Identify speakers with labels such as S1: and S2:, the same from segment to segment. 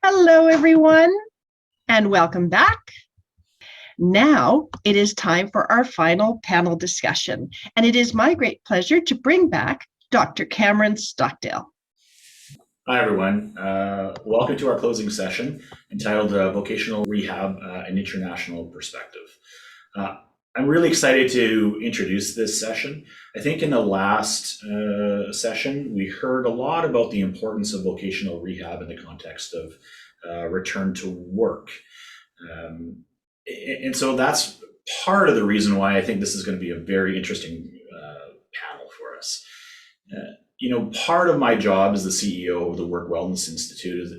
S1: Hello, everyone, and welcome back. Now it is time for our final panel discussion, and it is my great pleasure to bring back Dr. Cameron Stockdale.
S2: Hi, everyone. Welcome to our closing session entitled Vocational Rehab, an International Perspective. I'm really excited to introduce this session. I think in the last session, we heard a lot about the importance of vocational rehab in the context of return to work. And so that's part of the reason why I think this is going to be a very interesting panel for us. Part of my job as the CEO of the Work Wellness Institute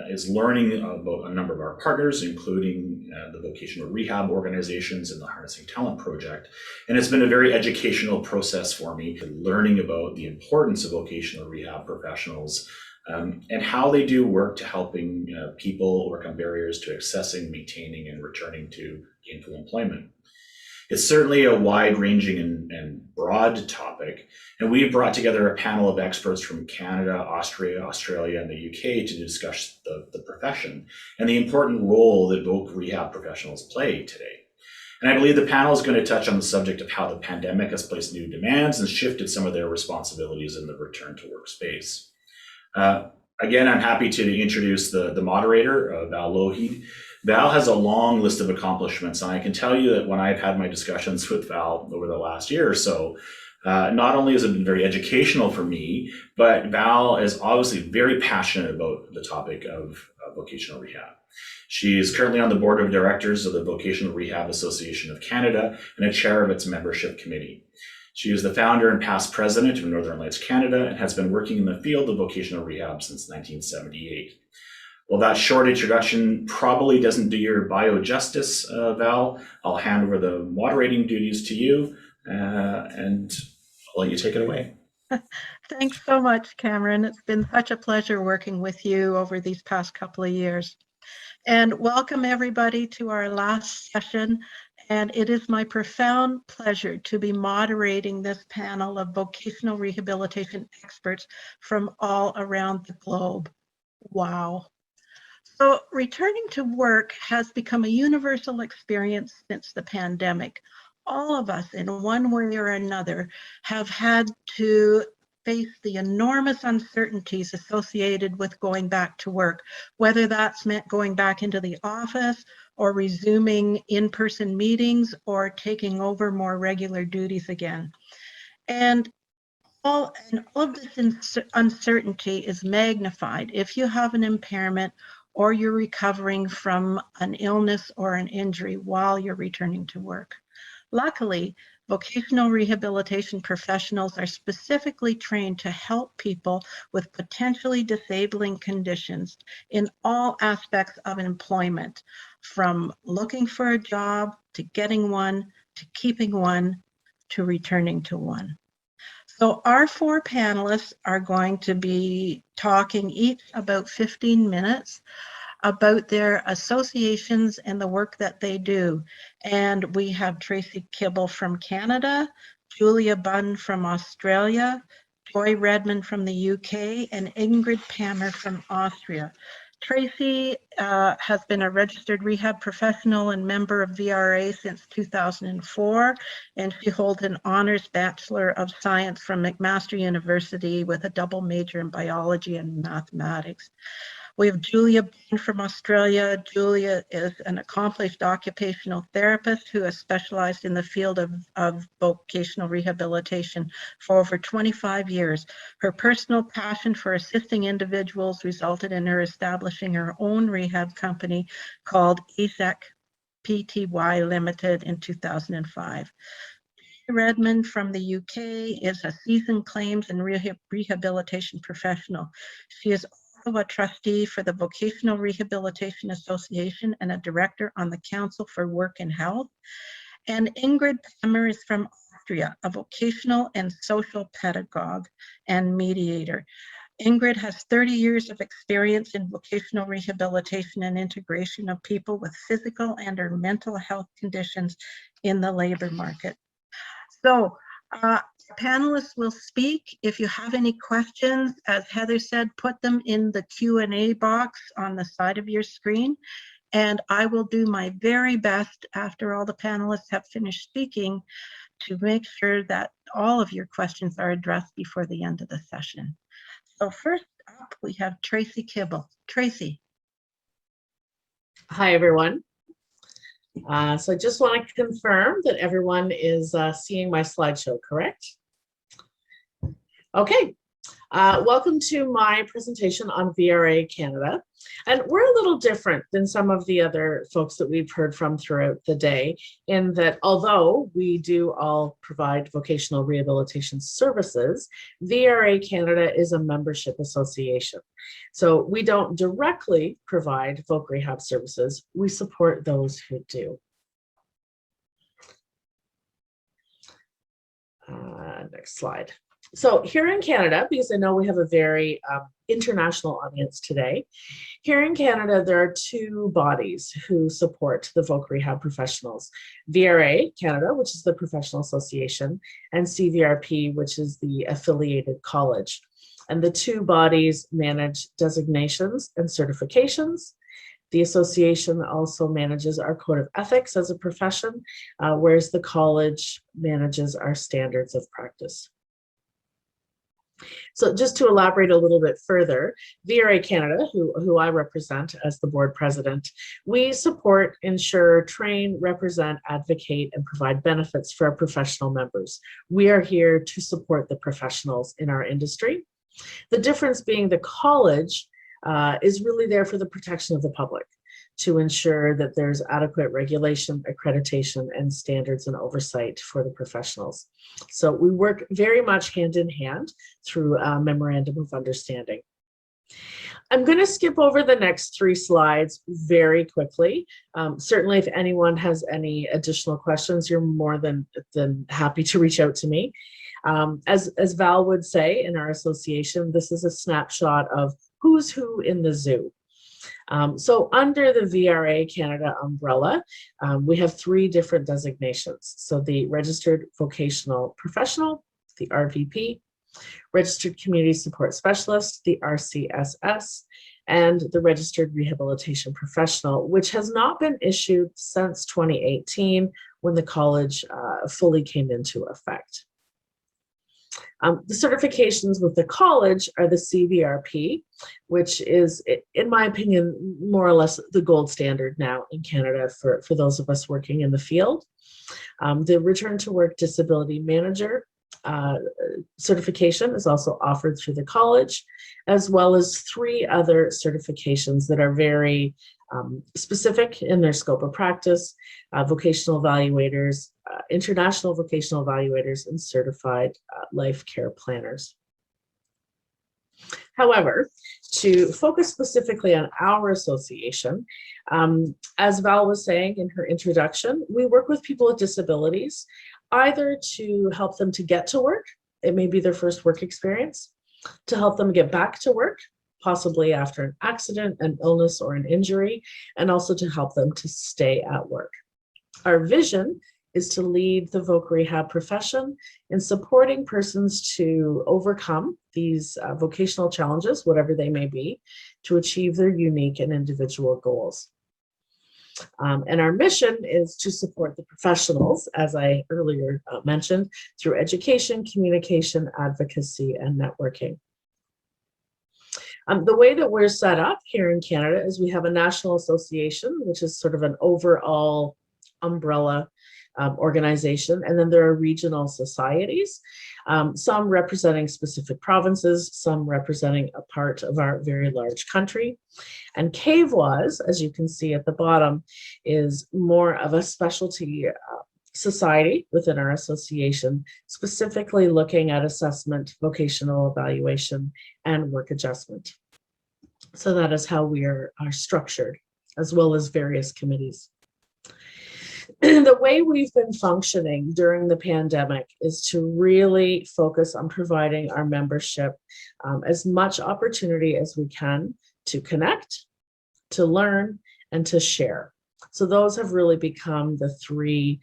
S2: is learning about a number of our partners, including the vocational rehab organizations and the Harnessing Talent Project. And it's been a very educational process for me, learning about the importance of vocational rehab professionals and how they do work to helping people overcome barriers to accessing, maintaining, and returning to gainful employment. It's certainly a wide-ranging and broad topic, and we've brought together a panel of experts from Canada, Austria, Australia, and the UK to discuss the profession and the important role that voc rehab professionals play today. And I believe the panel is going to touch on the subject of how the pandemic has placed new demands and shifted some of their responsibilities in the return to work space. Again, I'm happy to introduce the moderator, Val Lougheed. Val has a long list of accomplishments, and I can tell you that when I've had my discussions with Val over the last year or so, not only has it been very educational for me, but Val is obviously very passionate about the topic of vocational rehab. She is currently on the board of directors of the Vocational Rehab Association of Canada and a chair of its membership committee. She is the founder and past president of Northern Lights Canada and has been working in the field of vocational rehab since 1978. Well, that short introduction probably doesn't do your bio justice, Val. I'll hand over the moderating duties to you, and I'll let you take it away.
S3: Thanks so much, Cameron. It's been such a pleasure working with you over these past couple of years. And welcome everybody to our last session. And it is my profound pleasure to be moderating this panel of vocational rehabilitation experts from all around the globe. Wow. So returning to work has become a universal experience since the pandemic. All of us in one way or another have had to face the enormous uncertainties associated with going back to work, whether that's meant going back into the office or resuming in-person meetings or taking over more regular duties again. And all of this uncertainty is magnified if you have an impairment or you're recovering from an illness or an injury while you're returning to work. Luckily, vocational rehabilitation professionals are specifically trained to help people with potentially disabling conditions in all aspects of employment, from looking for a job, to getting one, to keeping one, to returning to one. So our four panelists are going to be talking each about 15 minutes about their associations and the work that they do. And we have Tracey Kibble from Canada, Julia Bunn from Australia, Joy Reymond from the UK, and Ingrid Pammer from Austria. Tracey has been a registered rehab professional and member of VRA since 2004, and she holds an honors Bachelor of Science from McMaster University with a double major in biology and mathematics. We have Julia Bunn from Australia. Julia is an accomplished occupational therapist who has specialized in the field of vocational rehabilitation for over 25 years. Her personal passion for assisting individuals resulted in her establishing her own rehab company called ESEC Pty Limited in 2005. Reymond from the UK is a seasoned claims and rehabilitation professional. She is a trustee for the Vocational Rehabilitation Association and a director on the Council for Work and Health. And Ingrid Pammer is from Austria, a vocational and social pedagogue and mediator. Ingrid has 30 years of experience in vocational rehabilitation and integration of people with physical and or mental health conditions in the labor market. So Panelists will speak. If you have any questions, as Heather said, put them in the Q&A box on the side of your screen, and I will do my very best after all the panelists have finished speaking to make sure that all of your questions are addressed before the end of the session. So first up, we have Tracey Kibble. Tracey.
S4: Hi, everyone. So I just want to confirm that everyone is seeing my slideshow, correct? Okay. Welcome to my presentation on VRA Canada. And we're a little different than some of the other folks that we've heard from throughout the day, in that although we do all provide vocational rehabilitation services, VRA Canada is a membership association. So we don't directly provide voc rehab services, we support those who do. Next slide. So here in Canada, because I know we have a very international audience today, here in Canada, there are two bodies who support the voc rehab professionals. VRA Canada, which is the professional association, and CVRP, which is the affiliated college. And the two bodies manage designations and certifications. The association also manages our code of ethics as a profession, whereas the college manages our standards of practice. So just to elaborate a little bit further, VRA Canada, who I represent as the board president, we support, ensure, train, represent, advocate, and provide benefits for our professional members. We are here to support the professionals in our industry. The difference being the college is really there for the protection of the public, to ensure that there's adequate regulation, accreditation, and standards and oversight for the professionals. So we work very much hand in hand through a memorandum of understanding. I'm going to skip over the next 3 slides very quickly. Certainly, if anyone has any additional questions, you're more than happy to reach out to me. As Val would say in our association, this is a snapshot of who's who in the zoo. So under the VRA Canada umbrella, we have 3 different designations. So the Registered Vocational Professional, the RVP, Registered Community Support Specialist, the RCSS, and the Registered Rehabilitation Professional, which has not been issued since 2018 when the college fully came into effect. The certifications with the college are the CVRP, which is, in my opinion, more or less the gold standard now in Canada for those of us working in the field. The Return to Work Disability Manager certification is also offered through the college, as well as 3 other certifications that are very specific in their scope of practice: vocational evaluators, international vocational evaluators, and certified life care planners. However, to focus specifically on our association, as Val was saying in her introduction, we work with people with disabilities, either to help them to get to work, it may be their first work experience, to help them get back to work, possibly after an accident, an illness, or an injury, and also to help them to stay at work. Our vision is to lead the voc rehab profession in supporting persons to overcome these vocational challenges, whatever they may be, to achieve their unique and individual goals. And our mission is to support the professionals, as I earlier mentioned, through education, communication, advocacy, and networking. The way that we're set up here in Canada is we have a national association, which is sort of an overall umbrella organization, and then there are regional societies, some representing specific provinces, some representing a part of our very large country. And CAVWAS, as you can see at the bottom, is more of a specialty society within our association, specifically looking at assessment, vocational evaluation, and work adjustment. So that is how we are structured, as well as various committees. The way we've been functioning during the pandemic is to really focus on providing our membership as much opportunity as we can to connect, to learn, and to share. So those have really become the three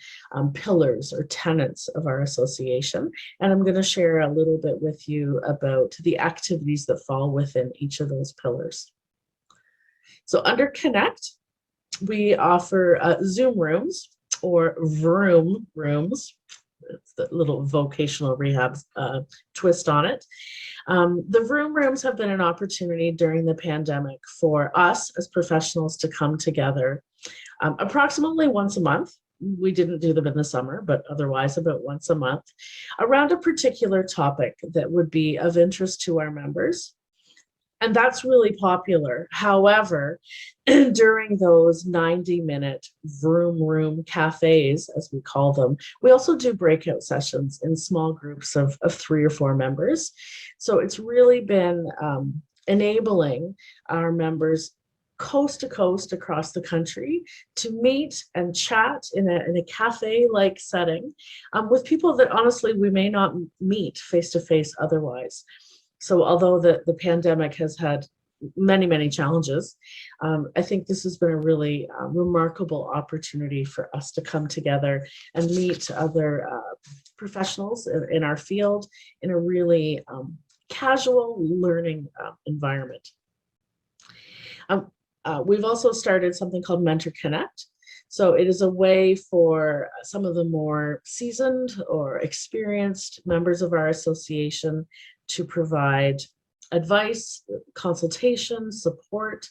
S4: pillars or tenets of our association. And I'm going to share a little bit with you about the activities that fall within each of those pillars. So under Connect, we offer Zoom rooms or Vroom rooms. It's the little vocational rehab twist on it. The Vroom rooms have been an opportunity during the pandemic for us as professionals to come together approximately once a month. We didn't do them in the summer, but otherwise about once a month, around a particular topic that would be of interest to our members. And that's really popular. However, during those 90-minute Vroom room cafes, as we call them, we also do breakout sessions in small groups of 3 or 4 members. So it's really been enabling our members coast to coast across the country to meet and chat in a cafe-like setting with people that honestly we may not meet face-to-face otherwise. So although the pandemic has had many, many challenges, I think this has been a really remarkable opportunity for us to come together and meet other professionals in our field in a really casual learning environment. We've also started something called Mentor Connect. So it is a way for some of the more seasoned or experienced members of our association to provide advice, consultation, support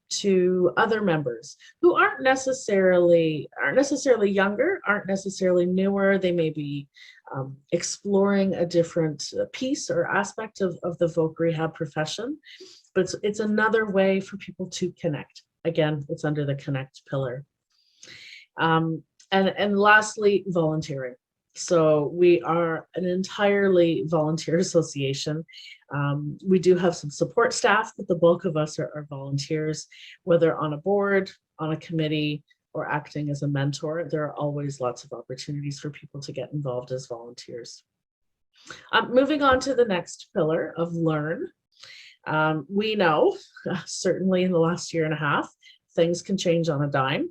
S4: to other members who aren't necessarily younger, aren't necessarily newer. They may be exploring a different piece or aspect of the voc rehab profession, but it's another way for people to connect. Again, it's under the Connect pillar. And lastly, volunteering. So we are an entirely volunteer association. We do have some support staff, but the bulk of us are volunteers, whether on a board, on a committee, or acting as a mentor. There are always lots of opportunities for people to get involved as volunteers. Moving on to the next pillar of Learn. We know, certainly in the last year and a half, things can change on a dime.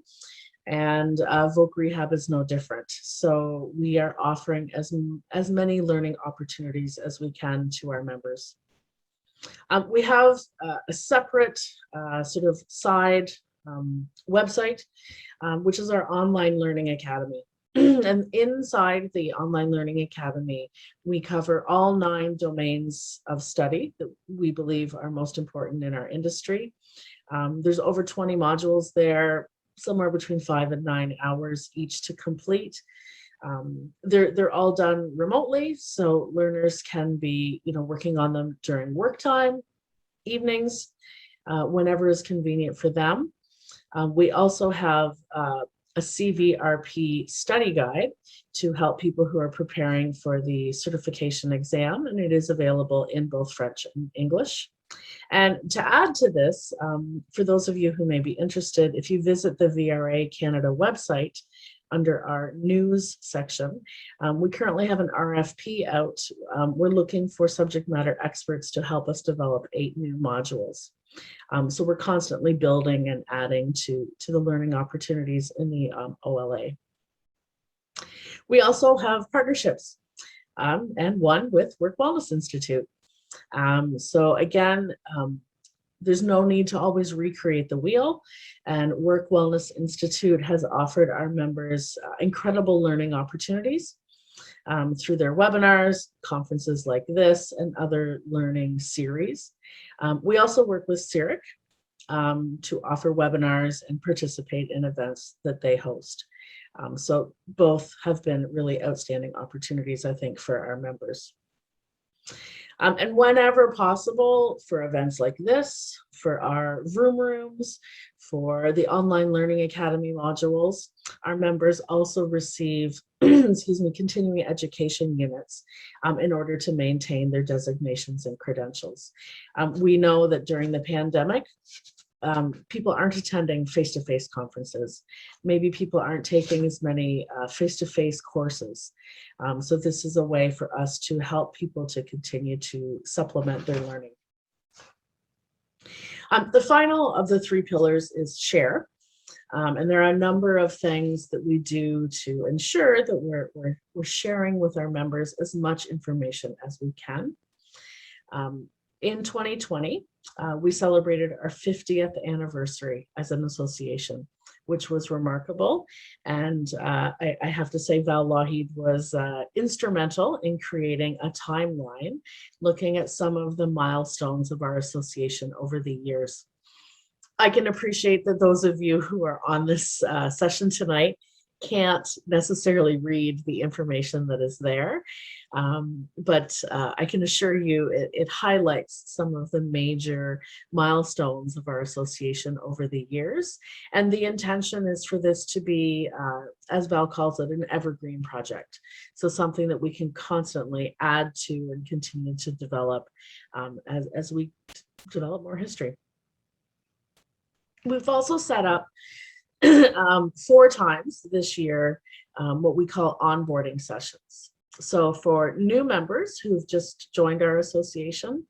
S4: And voc rehab is no different. So we are offering as many learning opportunities as we can to our members. We have a separate sort of side website, which is our online learning academy. And inside the online learning academy, we cover all 9 domains of study that we believe are most important in our industry. There's over 20 modules there, somewhere between 5 and 9 hours each to complete. They're all done remotely, so learners can be, working on them during work time, evenings, whenever is convenient for them. We also have a CVRP study guide to help people who are preparing for the certification exam, and it is available in both French and English. And to add to this, for those of you who may be interested, if you visit the VRA Canada website under our news section, we currently have an RFP out. We're looking for subject matter experts to help us develop 8 new modules. So we're constantly building and adding to the learning opportunities in the OLA. We also have partnerships, and one with Work Wellness Institute. So again, there's no need to always recreate the wheel, and Work Wellness Institute has offered our members incredible learning opportunities through their webinars, conferences like this, and other learning series. We also work with CIRIC to offer webinars and participate in events that they host. So both have been really outstanding opportunities, I think, for our members. And whenever possible, for events like this, for our Vroom rooms, for the online learning academy modules, our members also receive continuing education units in order to maintain their designations and credentials. We know that during the pandemic, people aren't attending face-to-face conferences. Maybe people aren't taking as many face-to-face courses. So this is a way for us to help people to continue to supplement their learning. The final of the 3 pillars is Share. And there are a number of things that we do to ensure that we're sharing with our members as much information as we can. In 2020, we celebrated our 50th anniversary as an association, which was remarkable. And I have to say Val Lougheed was instrumental in creating a timeline, looking at some of the milestones of our association over the years. I can appreciate that those of you who are on this session tonight can't necessarily read the information that is there, but I can assure you it highlights some of the major milestones of our association over the years. And the intention is for this to be, as Val calls it, an evergreen project. So something that we can constantly add to and continue to develop as we develop more history. We've also set up 4 times this year what we call onboarding sessions. So for new members who've just joined our association,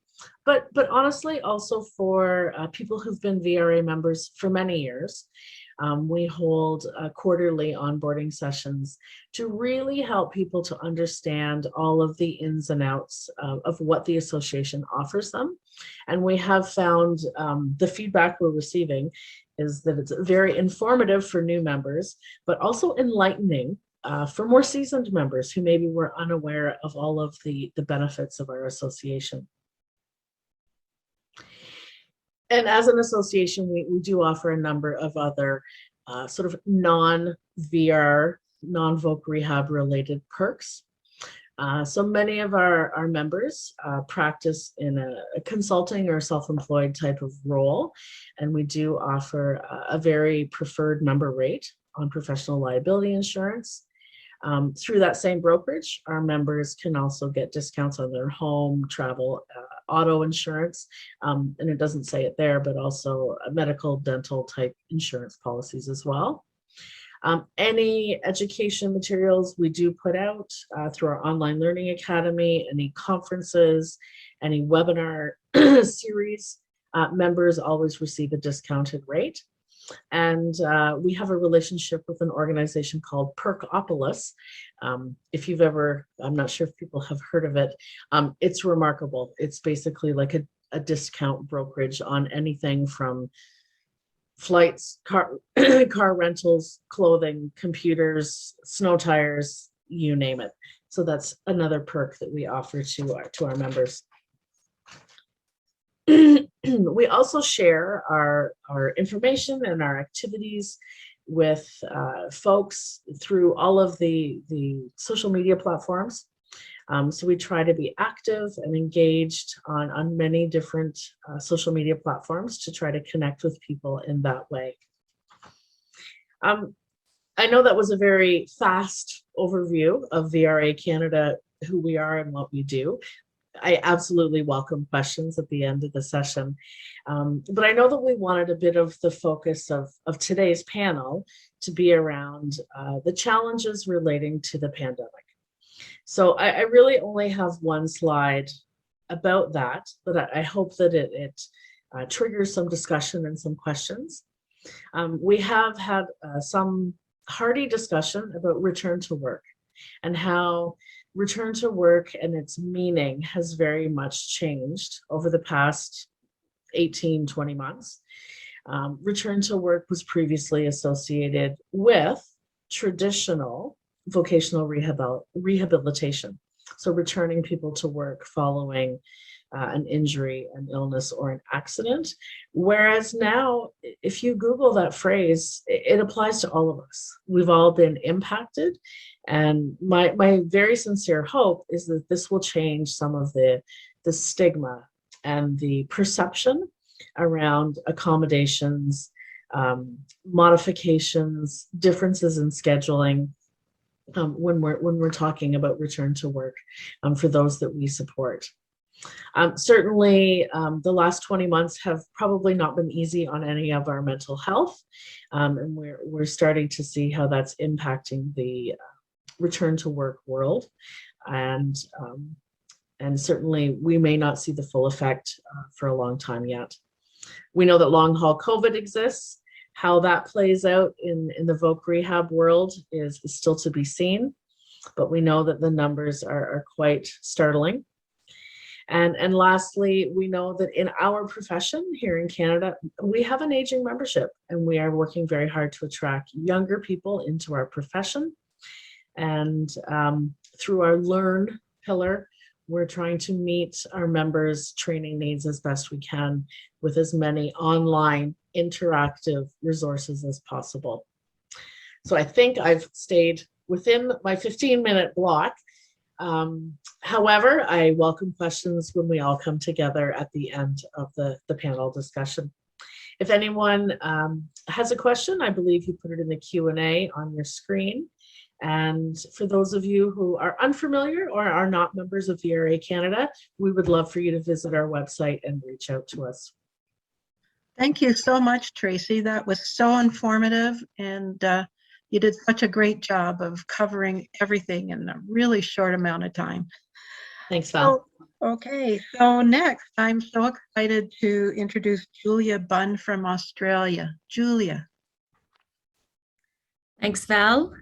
S4: but honestly also for people who've been VRA members for many years, we hold quarterly onboarding sessions to really help people to understand all of the ins and outs of what the association offers them. And we have found the feedback we're receiving is that it's very informative for new members, but also enlightening for more seasoned members who maybe were unaware of all of the benefits of our association. And as an association, we do offer a number of other sort of non-VR, non-voc rehab related perks. So many of our members practice in a consulting or self-employed type of role, and we do offer a very preferred member rate on professional liability insurance. Through that same brokerage, our members can also get discounts on their home, travel, auto insurance, and it doesn't say it there, but also medical, dental type insurance policies as well. Any education materials we do put out through our online learning academy, any conferences, any webinar series, members always receive a discounted rate. And we have a relationship with an organization called Perkopolis. If you've ever, I'm not sure if people have heard of it, it's remarkable. It's basically like a discount brokerage on anything from flights, car rentals, clothing, computers, snow tires, you name it. So that's another perk that we offer to our members. We also share our information and our activities with folks through all of the social media platforms. So we try to be active and engaged on many different social media platforms to try to connect with people in that way. I know that was a very fast overview of VRA Canada, who we are and what we do. I absolutely welcome questions at the end of the session. But I know that we wanted a bit of the focus of today's panel to be around the challenges relating to the pandemic. So I really only have one slide about that, but I hope that it triggers some discussion and some questions. We have had some hearty discussion about return to work and how return to work and its meaning has very much changed over the past 18, 20 months. Return to work was previously associated with traditional vocational rehabilitation. So returning people to work following an injury, an illness, or an accident. Whereas now, if you Google that phrase, it applies to all of us. We've all been impacted. And my very sincere hope is that this will change some of the stigma and the perception around accommodations, modifications, differences in scheduling, when we're talking about return to work for those that we support. Certainly, the last 20 months have probably not been easy on any of our mental health, and we're starting to see how that's impacting the return to work world, and certainly we may not see the full effect for a long time yet. We know that long haul COVID exists. How that plays out in the Voc Rehab world is still to be seen, but we know that the numbers are quite startling. And lastly, we know that in our profession here in Canada, we have an aging membership, and we are working very hard to attract younger people into our profession. And through our Learn pillar, we're trying to meet our members' training needs as best we can with as many online interactive resources as possible. So I think I've stayed within my 15-minute block. However, I welcome questions when we all come together at the end of the panel discussion. If anyone has a question, I believe you put it in the Q&A on your screen. And for those of you who are unfamiliar or are not members of VRA Canada, we would love for you to visit our website and reach out to us.
S3: Thank you so much, Tracey. That was so informative, and you did such a great job of covering everything in a really short amount of time.
S4: Thanks, Val.
S3: Okay, so next, I'm so excited to introduce Julia Bunn from Australia. Julia.
S5: Thanks, Val.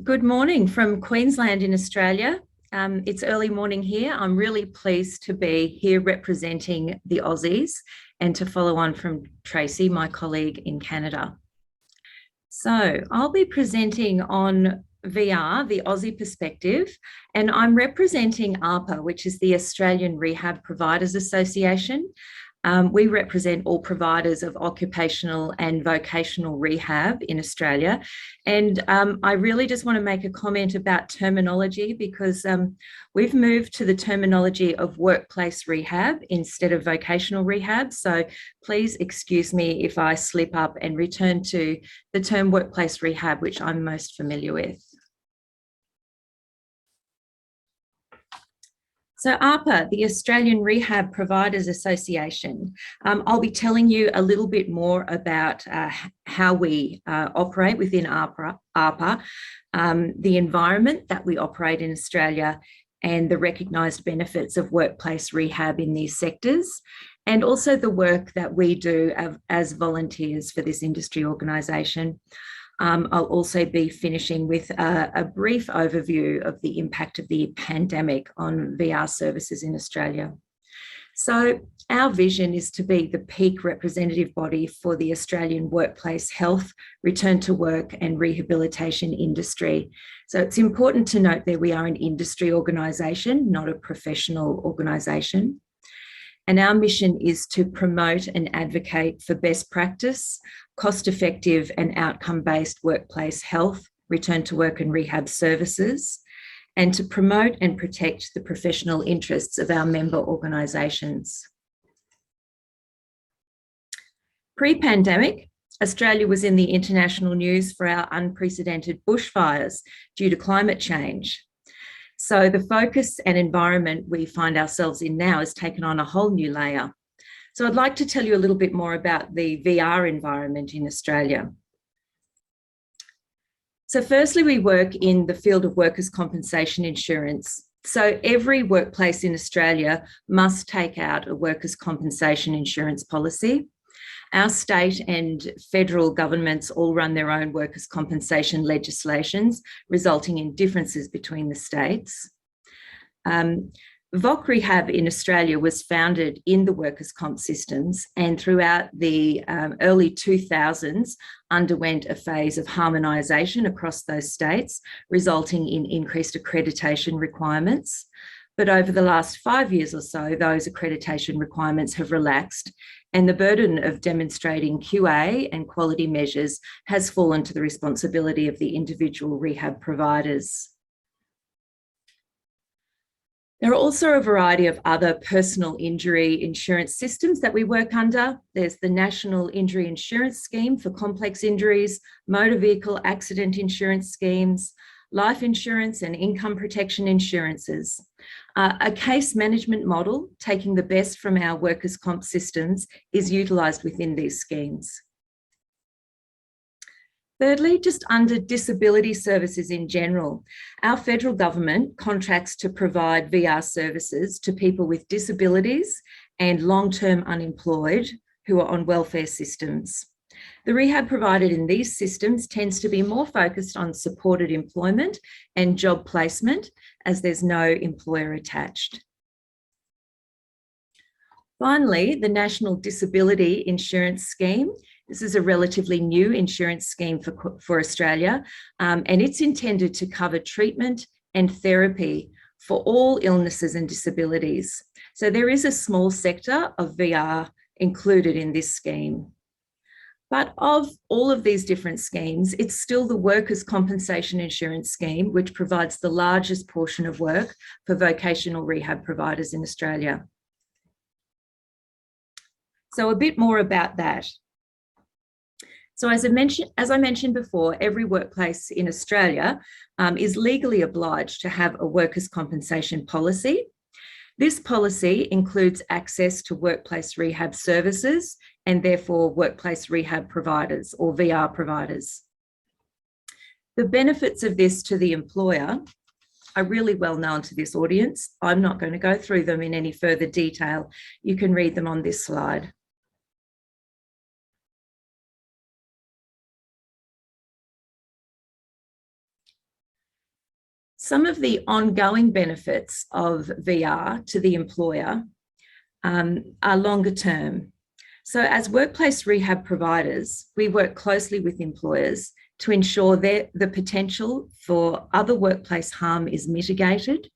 S5: Good morning from Queensland in Australia. It's early morning here. I'm really pleased to be here representing the Aussies and to follow on from Tracey, my colleague in Canada. So I'll be presenting on VR, the Aussie perspective, and I'm representing ARPA, which is the Australian Rehab Providers Association. We represent all providers of occupational and vocational rehab in Australia. And I really just want to make a comment about terminology, because we've moved to the terminology of workplace rehab instead of vocational rehab. So please excuse me if I slip up and return to the term workplace rehab, which I'm most familiar with. So ARPA, the Australian Rehab Providers Association, I'll be telling you a little bit more about how we operate within ARPA, the environment that we operate in Australia, and the recognised benefits of workplace rehab in these sectors, and also the work that we do as volunteers for this industry organisation. I'll also be finishing with a brief overview of the impact of the pandemic on VR services in Australia. So our vision is to be the peak representative body for the Australian workplace health, return to work and rehabilitation industry. So it's important to note that we are an industry organisation, not a professional organisation. And our mission is to promote and advocate for best practice, cost-effective and outcome-based workplace health, return to work and rehab services, and to promote and protect the professional interests of our member organisations. Pre-pandemic, Australia was in the international news for our unprecedented bushfires due to climate change. So the focus and environment we find ourselves in now has taken on a whole new layer. So I'd like to tell you a little bit more about the VR environment in Australia. So firstly, we work in the field of workers' compensation insurance. So every workplace in Australia must take out a workers' compensation insurance policy. Our state and federal governments all run their own workers' compensation legislations, resulting in differences between the states. Voc Rehab in Australia was founded in the workers' comp systems, and throughout the early 2000s underwent a phase of harmonisation across those states, resulting in increased accreditation requirements. But over the last 5 years or so, those accreditation requirements have relaxed, and the burden of demonstrating QA and quality measures has fallen to the responsibility of the individual rehab providers. There are also a variety of other personal injury insurance systems that we work under. There's the National Injury Insurance Scheme for complex injuries, motor vehicle accident insurance schemes, life insurance and income protection insurances. A case management model, taking the best from our workers' comp systems, is utilised within these schemes. Thirdly, just under disability services in general, our federal government contracts to provide VR services to people with disabilities and long-term unemployed who are on welfare systems. The rehab provided in these systems tends to be more focused on supported employment and job placement, as there's no employer attached. Finally, the National Disability Insurance Scheme. This is a relatively new insurance scheme for Australia, and it's intended to cover treatment and therapy for all illnesses and disabilities. So there is a small sector of VR included in this scheme. But of all of these different schemes, it's still the Workers' Compensation Insurance Scheme, which provides the largest portion of work for vocational rehab providers in Australia. So a bit more about that. So as I mentioned before, every workplace in Australia is legally obliged to have a workers' compensation policy. This policy includes access to workplace rehab services and therefore workplace rehab providers or VR providers. The benefits of this to the employer are really well known to this audience. I'm not going to go through them in any further detail. You can read them on this slide. Some of the ongoing benefits of VR to the employer are longer term. So as workplace rehab providers, we work closely with employers to ensure that the potential for other workplace harm is mitigated,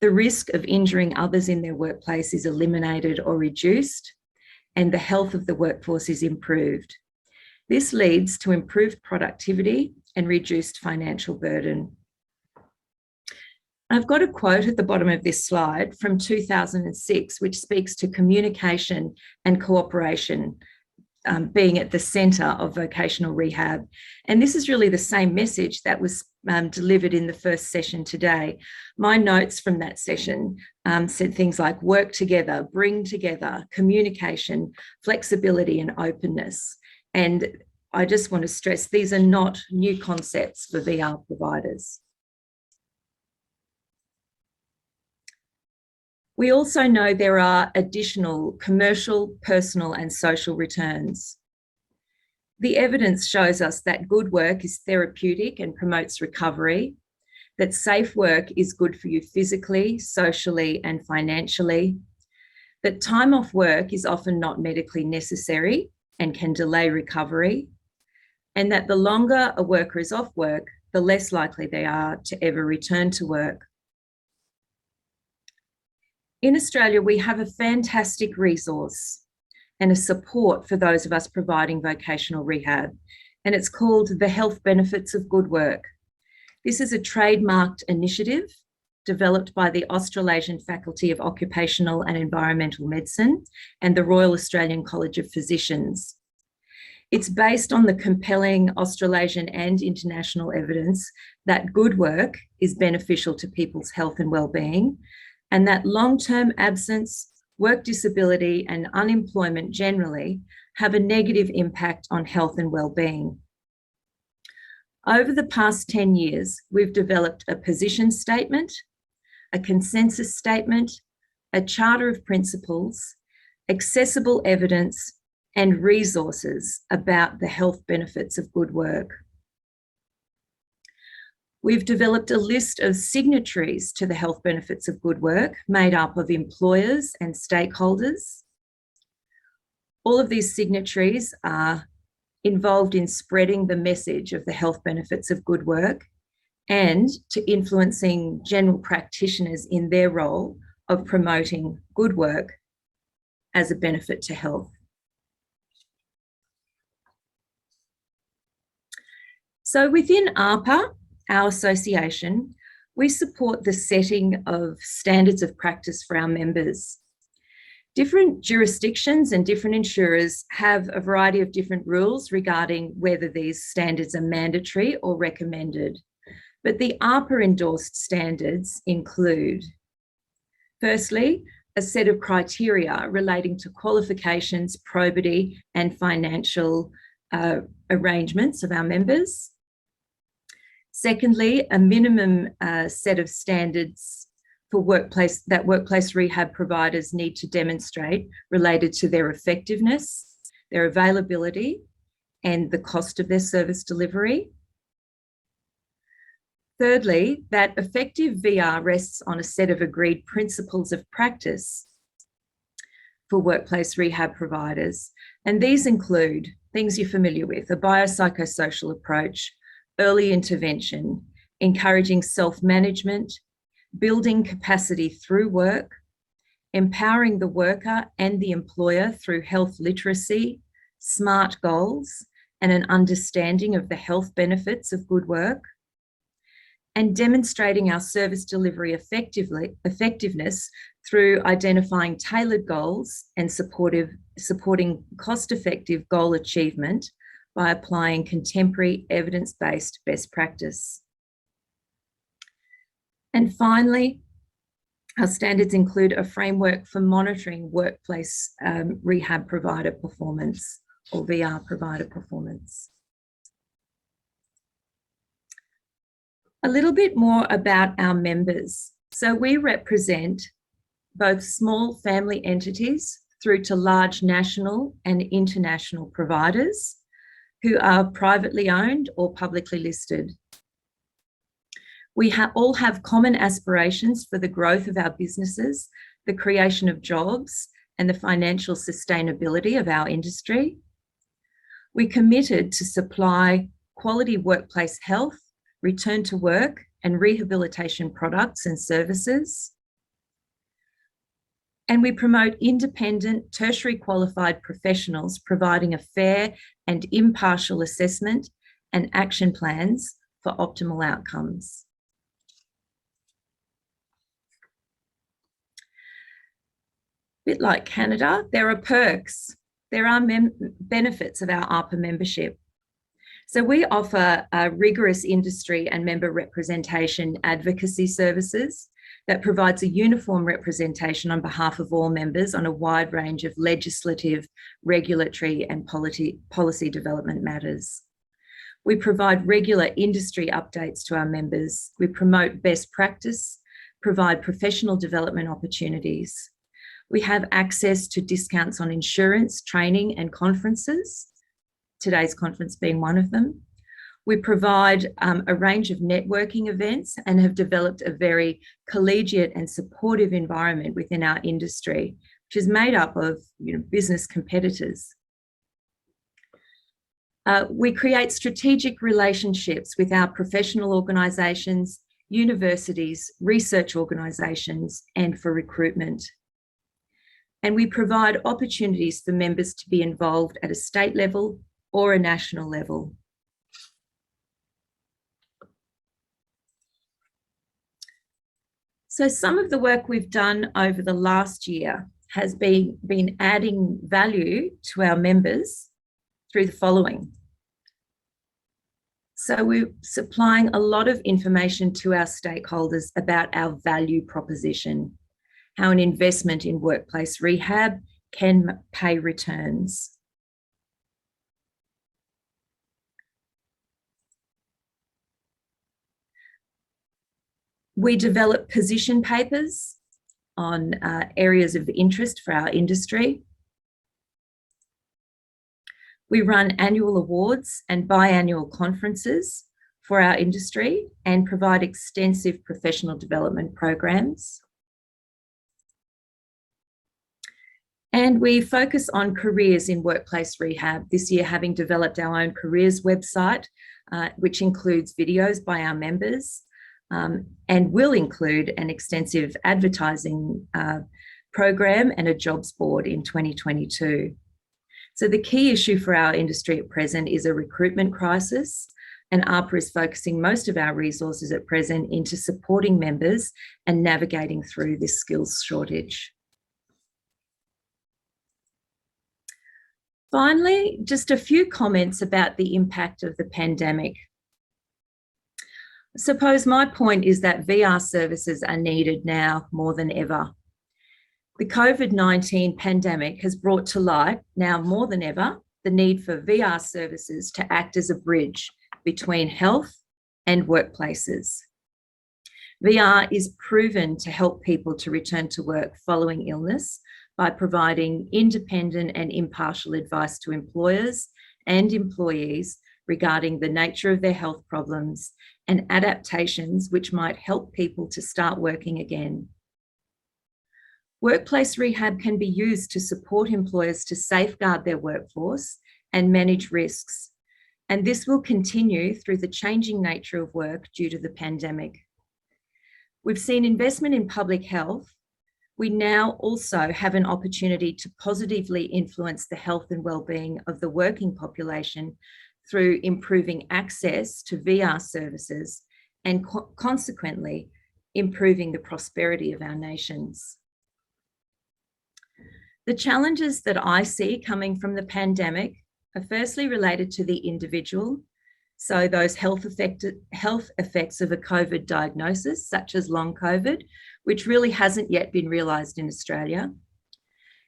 S5: the risk of injuring others in their workplace is eliminated or reduced, and the health of the workforce is improved. This leads to improved productivity and reduced financial burden. I've got a quote at the bottom of this slide from 2006, which speaks to communication and cooperation being at the centre of vocational rehab. And this is really the same message that was delivered in the first session today. My notes from that session said things like work together, bring together, communication, flexibility and openness. And I just want to stress these are not new concepts for VR providers. We also know there are additional commercial, personal and social returns. The evidence shows us that good work is therapeutic and promotes recovery, that safe work is good for you physically, socially and financially, that time off work is often not medically necessary and can delay recovery, and that the longer a worker is off work, the less likely they are to ever return to work. In Australia, we have a fantastic resource and a support for those of us providing vocational rehab, and it's called the Health Benefits of Good Work. This is a trademarked initiative developed by the Australasian Faculty of Occupational and Environmental Medicine and the Royal Australian College of Physicians. It's based on the compelling Australasian and international evidence that good work is beneficial to people's health and well-being, and that long-term absence, work disability and unemployment generally have a negative impact on health and well-being. Over the past 10 years, we've developed a position statement, a consensus statement, a charter of principles, accessible evidence and resources about the health benefits of good work. We've developed a list of signatories to the health benefits of good work made up of employers and stakeholders. All of these signatories are involved in spreading the message of the health benefits of good work and to influencing general practitioners in their role of promoting good work as a benefit to health. So within ARPA, our association, we support the setting of standards of practice for our members. Different jurisdictions and different insurers have a variety of different rules regarding whether these standards are mandatory or recommended. But the ARPA endorsed standards include, firstly, a set of criteria relating to qualifications, probity and financial arrangements of our members. Secondly, a minimum set of standards for workplace rehab providers need to demonstrate related to their effectiveness, their availability, and the cost of their service delivery. Thirdly, that effective VR rests on a set of agreed principles of practice for workplace rehab providers. And these include things you're familiar with: a biopsychosocial approach, early intervention, encouraging self-management, building capacity through work, empowering the worker and the employer through health literacy, SMART goals, and an understanding of the health benefits of good work, and demonstrating our service delivery effectiveness through identifying tailored goals and supporting cost-effective goal achievement by applying contemporary evidence-based best practice. And finally, our standards include a framework for monitoring workplace rehab provider performance, or VR provider performance. A little bit more about our members. So we represent both small family entities through to large national and international providers who are privately owned or publicly listed. We all have common aspirations for the growth of our businesses, the creation of jobs, and the financial sustainability of our industry. We committed to supply quality workplace health, return to work, and rehabilitation products and services. And we promote independent, tertiary qualified professionals providing a fair and impartial assessment and action plans for optimal outcomes. A bit like Canada, there are perks. There are benefits of our ARPA membership. So we offer rigorous industry and member representation advocacy services that provides a uniform representation on behalf of all members on a wide range of legislative, regulatory, and policy development matters. We provide regular industry updates to our members. We promote best practice, provide professional development opportunities. We have access to discounts on insurance, training, and conferences, today's conference being one of them. We provide a range of networking events and have developed a very collegiate and supportive environment within our industry, which is made up of business competitors. We create strategic relationships with our professional organisations, universities, research organisations, and for recruitment. And we provide opportunities for members to be involved at a state level or a national level. So some of the work we've done over the last year has been adding value to our members through the following. So we're supplying a lot of information to our stakeholders about our value proposition, how an investment in workplace rehab can pay returns. We develop position papers on areas of interest for our industry. We run annual awards and biannual conferences for our industry and provide extensive professional development programs. And we focus on careers in workplace rehab, this year having developed our own careers website, which includes videos by our members, and will include an extensive advertising program and a jobs board in 2022. So the key issue for our industry at present is a recruitment crisis, and ARPA is focusing most of our resources at present into supporting members and navigating through this skills shortage. Finally, just a few comments about the impact of the pandemic. I suppose my point is that VR services are needed now more than ever. The COVID-19 pandemic has brought to light, now more than ever, the need for VR services to act as a bridge between health and workplaces. VR is proven to help people to return to work following illness by providing independent and impartial advice to employers and employees regarding the nature of their health problems and adaptations which might help people to start working again. Workplace rehab can be used to support employers to safeguard their workforce and manage risks, and this will continue through the changing nature of work due to the pandemic. We've seen investment in public health. We now also have an opportunity to positively influence the health and well-being of the working population through improving access to VR services and consequently improving the prosperity of our nations. The challenges that I see coming from the pandemic are firstly related to the individual, so those health effects of a COVID diagnosis, such as long COVID, which really hasn't yet been realised in Australia.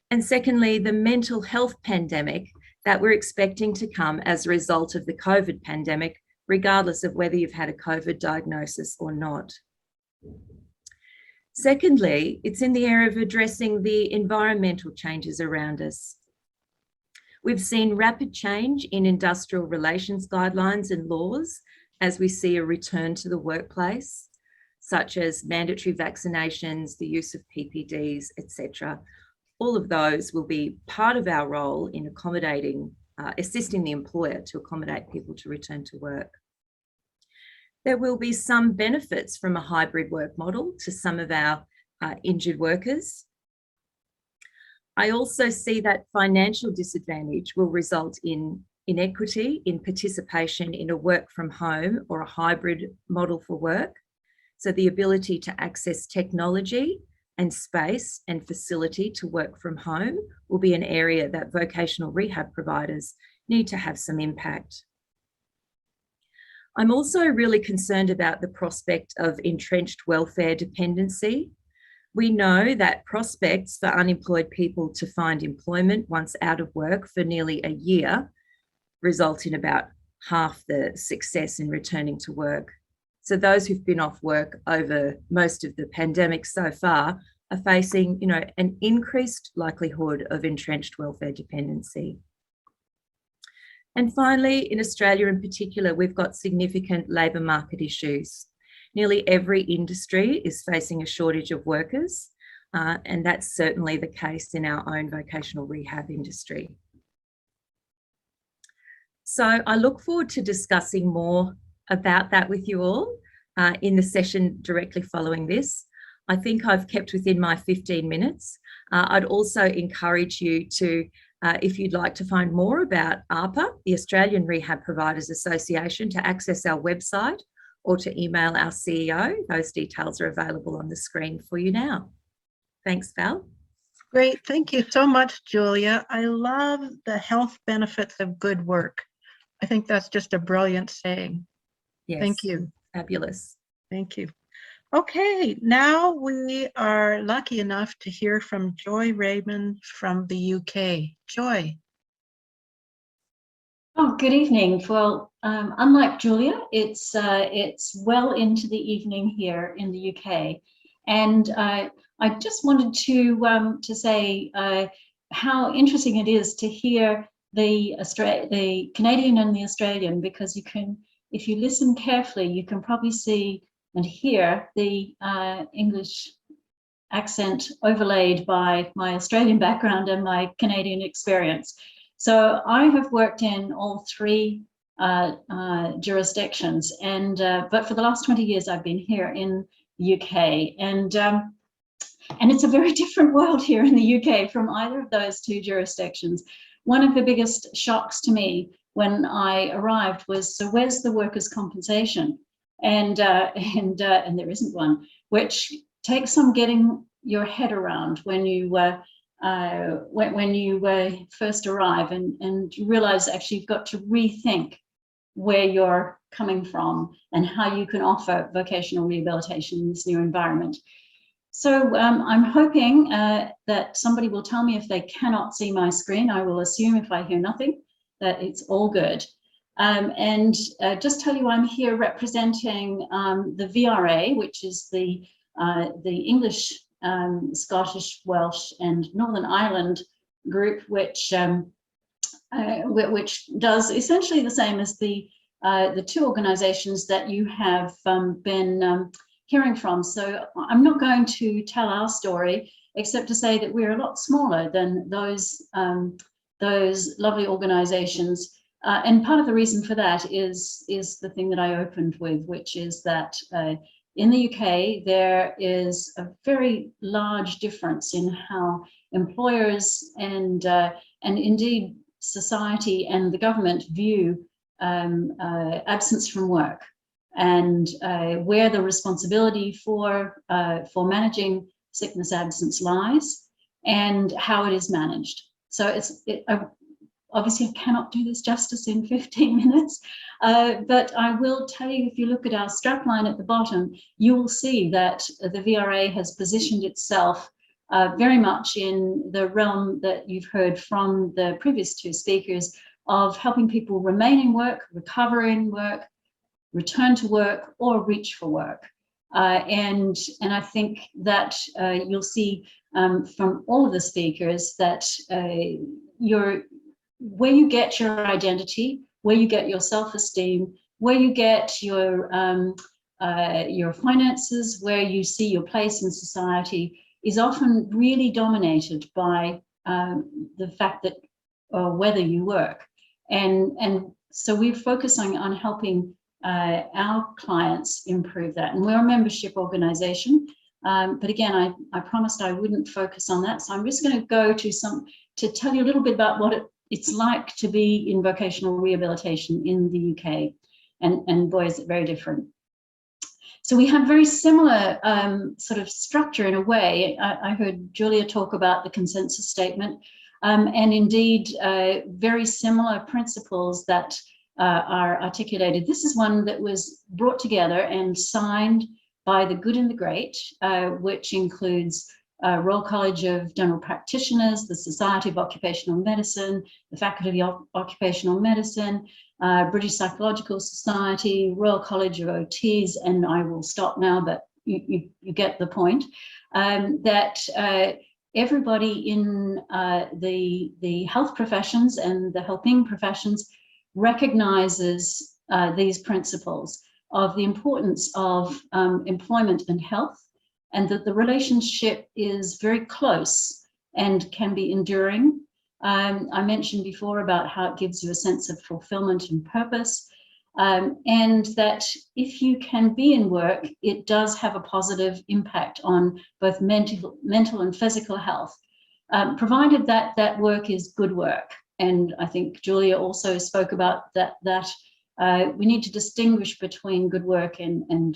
S5: And secondly, the mental health pandemic that we're expecting to come as a result of the COVID pandemic, regardless of whether you've had a COVID diagnosis or not. Secondly, it's in the area of addressing the environmental changes around us. We've seen rapid change in industrial relations guidelines and laws as we see a return to the workplace, such as mandatory vaccinations, the use of PPDs, etc. All of those will be part of our role in accommodating, assisting the employer to accommodate people to return to work. There will be some benefits from a hybrid work model to some of our injured workers. I also see that financial disadvantage will result in inequity in participation in a work from home or a hybrid model for work. So the ability to access technology and space and facility to work from home will be an area that vocational rehab providers need to have some impact. I'm also really concerned about the prospect of entrenched welfare dependency. We know that prospects for unemployed people to find employment once out of work for nearly a year result in about half the success in returning to work. So those who've been off work over most of the pandemic so far are facing, an increased likelihood of entrenched welfare dependency. And finally, in Australia in particular, we've got significant labour market issues. Nearly every industry is facing a shortage of workers, and that's certainly the case in our own vocational rehab industry. So I look forward to discussing more about that with you all in the session directly following this. I think I've kept within my 15 minutes. I'd also encourage you to if you'd like to find more about ARPA, the Australian Rehab Providers Association, to access our website or to email our CEO. Those details are available on the screen for you now. Thanks, Val.
S3: Great, thank you so much, Julia. I love the health benefits of good work. I think that's just a brilliant saying.
S5: Yes.
S3: Thank you.
S5: Fabulous.
S3: Thank you. Okay, now we are lucky enough to hear from Joy Reymond from the UK. Joy.
S6: Oh, good evening. Well, unlike Julia, it's well into the evening here in the UK, and I just wanted to say how interesting it is to hear the Canadian and the Australian, because you can, if you listen carefully, you can probably see and hear the English accent overlaid by my Australian background and my Canadian experience. So I have worked in all three jurisdictions, and but for the last 20 years I've been here in the UK, and it's a very different world here in the UK from either of those two jurisdictions. One of the biggest shocks to me when I arrived was, so where's the workers' compensation? And there isn't one, which takes some getting your head around when you first arrive, and you realize actually you've got to rethink where you're coming from and how you can offer vocational rehabilitation in this new environment. So I'm hoping that somebody will tell me if they cannot see my screen. I will assume if I hear nothing that it's all good. And just tell you, I'm here representing the VRA, which is the English, Scottish, Welsh, and Northern Ireland group, which which does essentially the same as the two organizations that you have been hearing from. So I'm not going to tell our story, except to say that we're a lot smaller than those lovely organizations. And part of the reason for that is the thing that I opened with, which is that in the UK, there is a very large difference in how employers and indeed society and the government view absence from work, and where the responsibility for managing sickness absence lies, and how it is managed. So obviously I cannot do this justice in 15 minutes, but I will tell you, if you look at our strapline at the bottom, you will see that the VRA has positioned itself very much in the realm that you've heard from the previous two speakers of helping people remain in work, recover in work, return to work, or reach for work. And I think that you'll see from all of the speakers that where you get your identity, where you get your self-esteem, where you get your finances, where you see your place in society, is often really dominated by the fact that whether you work. And so we're focusing on helping our clients improve that. And we're a membership organization. But again, I promised I wouldn't focus on that. So I'm just going to go to tell you a little bit about what it's like to be in vocational rehabilitation in the UK. And boy, is it very different. So we have very similar sort of structure in a way. I heard Julia talk about the consensus statement, and indeed very similar principles that are articulated. This is one that was brought together and signed by the good and the great, which includes Royal College of General Practitioners, the Society of Occupational Medicine, the Faculty of Occupational Medicine, British Psychological Society, Royal College of OTs, and I will stop now, but you get the point, that everybody in the health professions and the helping professions recognizes these principles of the importance of employment and health, and that the relationship is very close and can be enduring. I mentioned before about how it gives you a sense of fulfillment and purpose, and that if you can be in work, it does have a positive impact on both mental and physical health, provided that that work is good work. And I think Julia also spoke about that we need to distinguish between good work and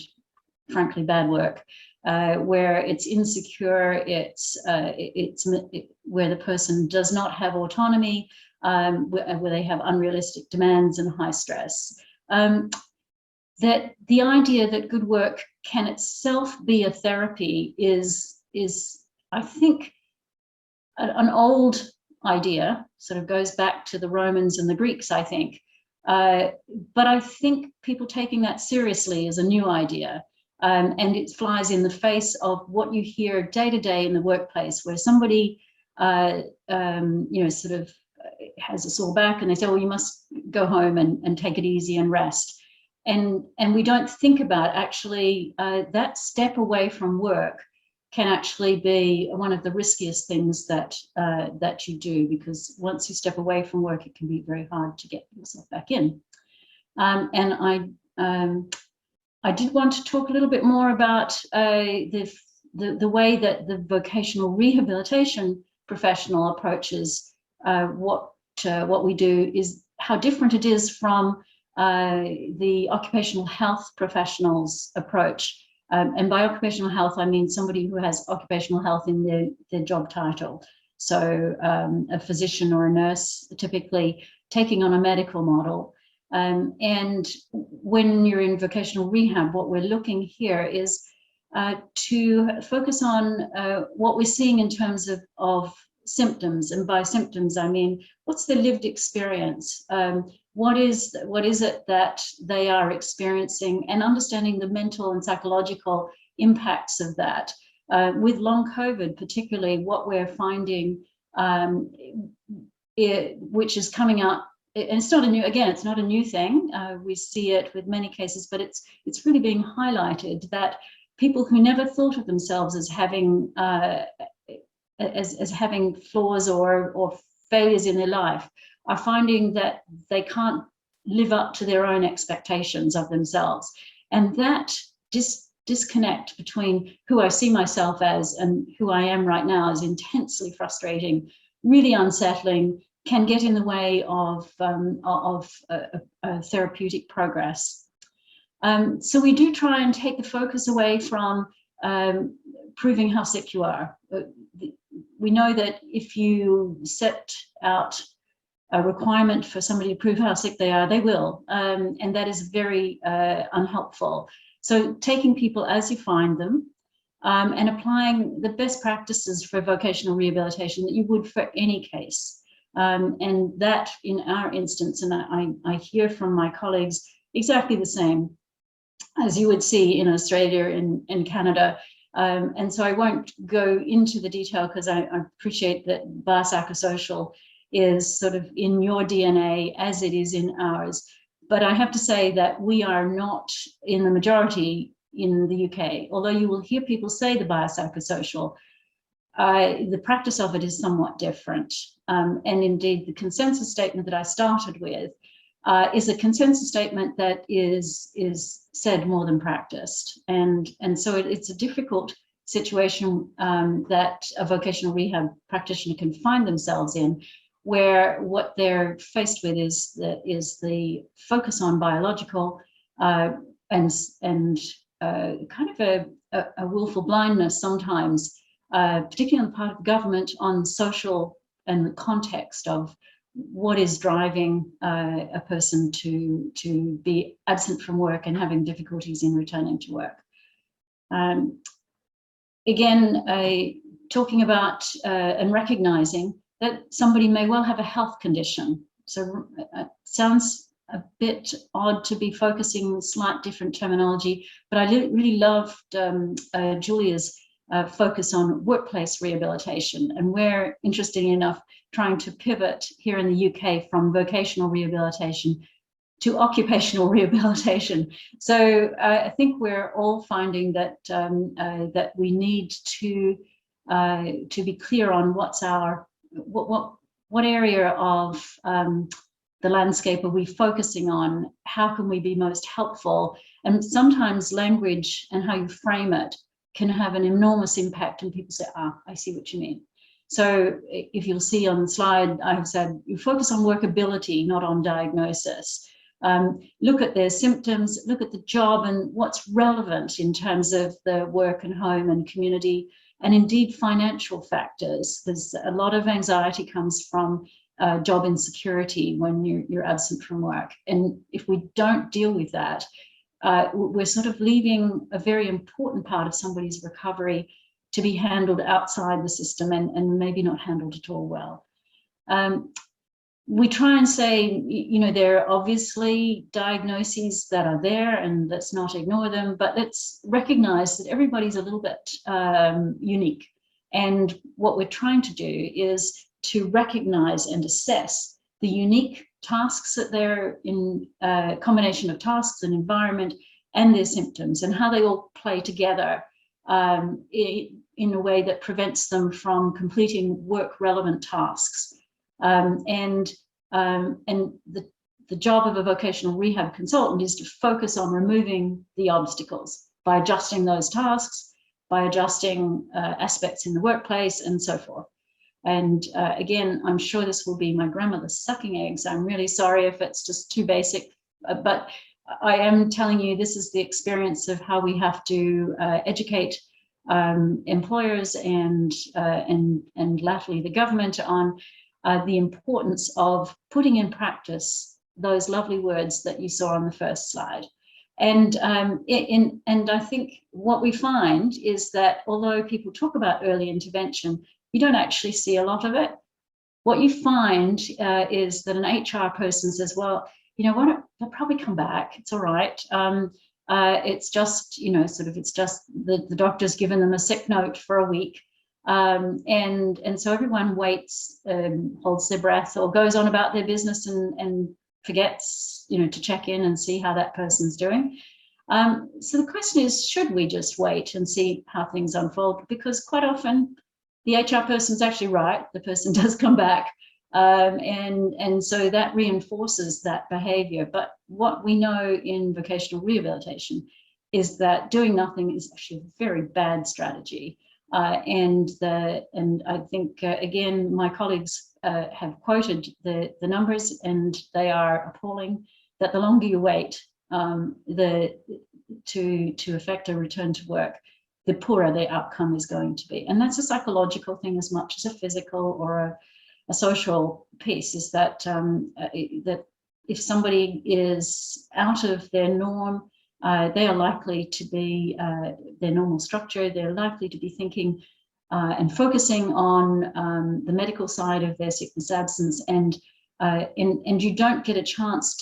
S6: frankly bad work, where it's insecure, it's where the person does not have autonomy, where they have unrealistic demands and high stress. That the idea that good work can itself be a therapy is I think an old idea, sort of goes back to the Romans and the Greeks, I think. But I think people taking that seriously is a new idea. And it flies in the face of what you hear day to day in the workplace, where somebody, sort of has a sore back and they say, well, you must go home and take it easy and rest. And we don't think about actually that step away from work can actually be one of the riskiest things that you do, because once you step away from work, it can be very hard to get yourself back in. And I did want to talk a little bit more about the way that the vocational rehabilitation professional approaches what we do, is how different it is from the occupational health professionals approach. And by occupational health, I mean somebody who has occupational health in their job title. So a physician or a nurse, typically taking on a medical model. And when you're in vocational rehab, what we're looking here is to focus on what we're seeing in terms of symptoms. And by symptoms, I mean, what's the lived experience? What is it that they are experiencing, and understanding the mental and psychological impacts of that. With long COVID, particularly, what we're finding which is coming out. And it's not a new, again, it's not a new thing. We see it with many cases, but it's really being highlighted that people who never thought of themselves as having having flaws or failures in their life are finding that they can't live up to their own expectations of themselves. And that disconnect between who I see myself as and who I am right now is intensely frustrating, really unsettling, can get in the way of therapeutic progress. So we do try and take the focus away from proving how sick you are. We know that if you set out a requirement for somebody to prove how sick they are, they will, and that is very unhelpful. So taking people as you find them and applying the best practices for vocational rehabilitation that you would for any case. And that in our instance, and I hear from my colleagues exactly the same as you would see in Australia and Canada. And so I won't go into the detail because I appreciate that biopsychosocial is sort of in your DNA as it is in ours. But I have to say that we are not in the majority in the UK, although you will hear people say the biopsychosocial, the practice of it is somewhat different. And indeed, the consensus statement that I started with is a consensus statement that is said more than practiced. And so it's a difficult situation that a vocational rehab practitioner can find themselves in, where what they're faced with is the focus on biological and kind of a willful blindness sometimes, particularly on the part of government, on social and the context of what is driving a person to be absent from work and having difficulties in returning to work. Again, talking about and recognizing that somebody may well have a health condition. So it sounds a bit odd to be focusing slight different terminology, but I really loved Julia's focus on workplace rehabilitation, and we're, interestingly enough, trying to pivot here in the UK from vocational rehabilitation to occupational rehabilitation. So I think we're all finding that that we need to be clear on what's our what area of the landscape are we focusing on? How can we be most helpful? And sometimes language and how you frame it can have an enormous impact, and people say, I see what you mean. So if you'll see on the slide, I've said you focus on workability, not on diagnosis. Look at their symptoms, look at the job and what's relevant in terms of the work and home and community, and indeed financial factors. There's a lot of anxiety comes from job insecurity when you're absent from work. And if we don't deal with that, we're sort of leaving a very important part of somebody's recovery to be handled outside the system and maybe not handled at all well. We try and say, you know, there are obviously diagnoses that are there and let's not ignore them, but let's recognize that everybody's a little bit unique. And what we're trying to do is to recognize and assess the unique tasks that they're in, combination of tasks and environment and their symptoms and how they all play together in a way that prevents them from completing work relevant tasks. And the job of a vocational rehab consultant is to focus on removing the obstacles by adjusting those tasks, by adjusting aspects in the workplace and so forth. And again, I'm sure this will be my grandmother sucking eggs. I'm really sorry if it's just too basic, but I am telling you this is the experience of how we have to educate employers and latterly the government on the importance of putting in practice those lovely words that you saw on the first slide. And I think what we find is that although people talk about early intervention, you don't actually see a lot of it. What you find is that an HR person says, well, you know what, they'll probably come back, it's all right. It's just, you know, sort of, it's just the doctor's given them a sick note for a week. And so everyone waits, holds their breath, or goes on about their business and forgets, to check in and see how that person's doing. So the question is, should we just wait and see how things unfold? Because quite often the HR person's actually right. The person does come back. And so that reinforces that behavior. But what we know in vocational rehabilitation is that doing nothing is actually a very bad strategy. And I think, again, my colleagues have quoted the numbers, and they are appalling, that the longer you wait to effect a return to work, the poorer the outcome is going to be. And that's a psychological thing as much as a physical or a social piece, is that that if somebody is out of their norm, they are likely to be their normal structure. They're likely to be thinking and focusing on the medical side of their sickness absence, and you don't get a chance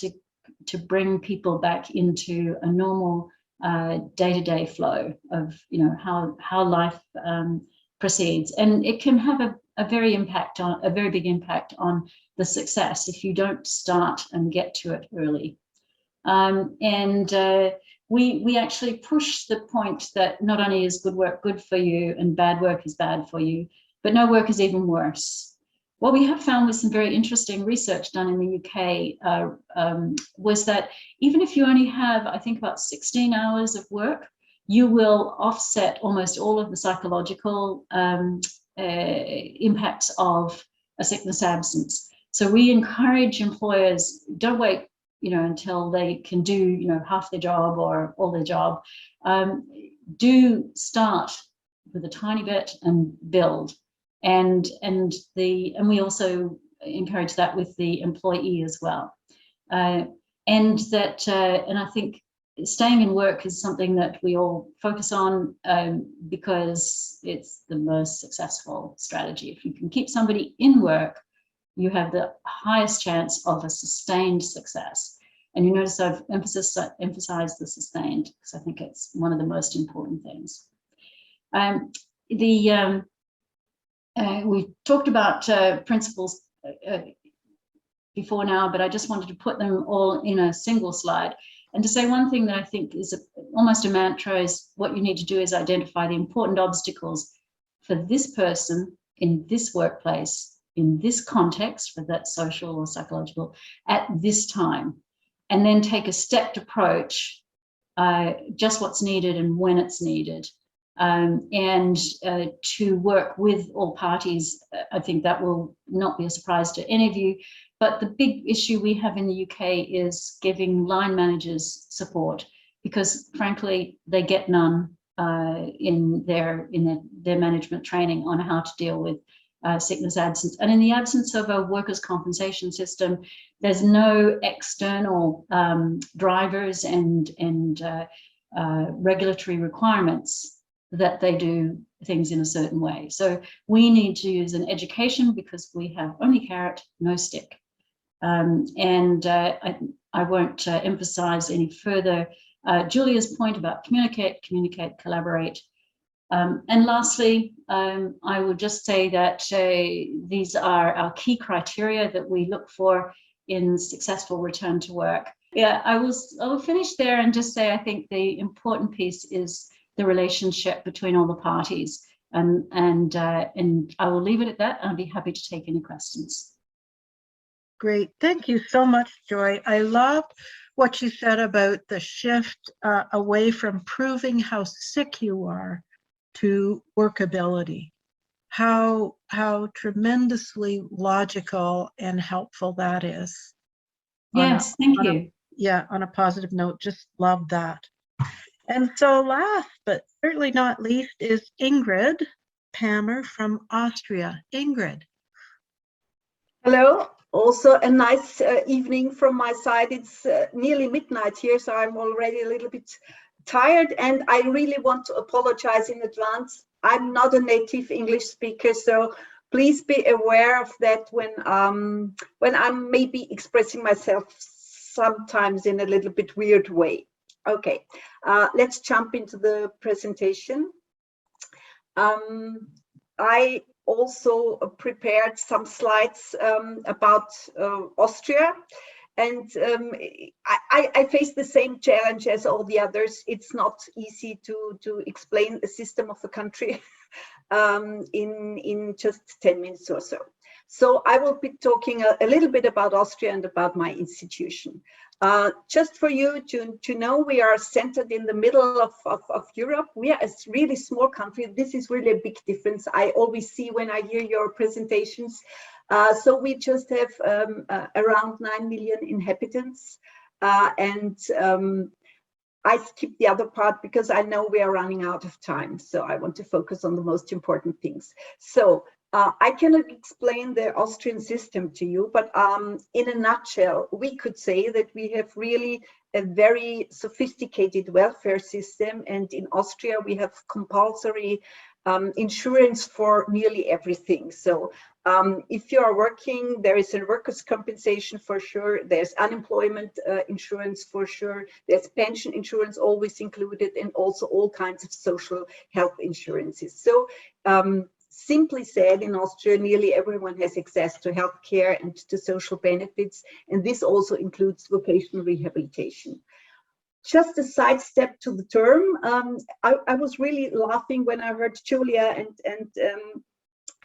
S6: to bring people back into a normal day-to-day flow of how life proceeds, and it can have a very big impact on the success if you don't start and get to it early. We actually push the point that not only is good work good for you and bad work is bad for you, but no work is even worse. What we have found with some very interesting research done in the UK was that even if you only have, I think, about 16 hours of work, you will offset almost all of the psychological impacts of a sickness absence. So we encourage employers, don't wait until they can do half their job or all their job. Do start with a tiny bit and build, and we also encourage that with the employee as well. And I think staying in work is something that we all focus on because it's the most successful strategy. If you can keep somebody in work, you have the highest chance of a sustained success. And you notice I've emphasized the sustained, because I think it's one of the most important things. We talked about principles before now, but I just wanted to put them all in a single slide. And to say one thing that I think is almost a mantra is what you need to do is identify the important obstacles for this person in this workplace, in this context, whether that's social or psychological, at this time, and then take a stepped approach, just what's needed and when it's needed, and to work with all parties. I think that will not be a surprise to any of you, but the big issue we have in the UK is giving line managers support, because frankly, they get none in their management training on how to deal with sickness absence. And in the absence of a workers' compensation system, there's no external drivers and regulatory regulatory that they do things in a certain way. So we need to use an education, because we have only carrot, no stick. I won't emphasize any further Julia's point about communicate, collaborate. And lastly, I would just say that these are our key criteria that we look for in successful return to work. Yeah, I will finish there and just say I think the important piece is the relationship between all the parties, and I will leave it at that. I'll be happy to take any questions.
S3: Great, thank you so much, Joy. I love what you said about the shift away from proving how sick you are to workability. How tremendously logical and helpful that is.
S6: Yes, thank you.
S3: On a positive note, just love that. And so last, but certainly not least, is Ingrid Pammer from Austria. Ingrid.
S7: Hello. Also a nice evening from my side. It's nearly midnight here, so I'm already a little bit tired, and I really want to apologize in advance. I'm not a native English speaker, so please be aware of that when I'm maybe expressing myself sometimes in a little bit weird way. Okay, let's jump into the presentation. I also prepared some slides about Austria. And I face the same challenge as all the others. It's not easy to explain the system of a country in just 10 minutes or so. So I will be talking a little bit about Austria and about my institution. Just for you to know, we are centered in the middle of Europe. We are a really small country. This is really a big difference I always see when I hear your presentations. So we just have around 9 million inhabitants, and I skipped the other part because I know we are running out of time. So I want to focus on the most important things. So I cannot explain the Austrian system to you, but in a nutshell, we could say that we have really a very sophisticated welfare system. And in Austria, we have compulsory insurance for nearly everything. So if you are working, there is a workers' compensation for sure. There's unemployment insurance for sure. There's pension insurance always included, and also all kinds of social health insurances. So simply said, in Austria, nearly everyone has access to healthcare and to social benefits, and this also includes vocational rehabilitation. Just a sidestep to the term, I was really laughing when I heard Julia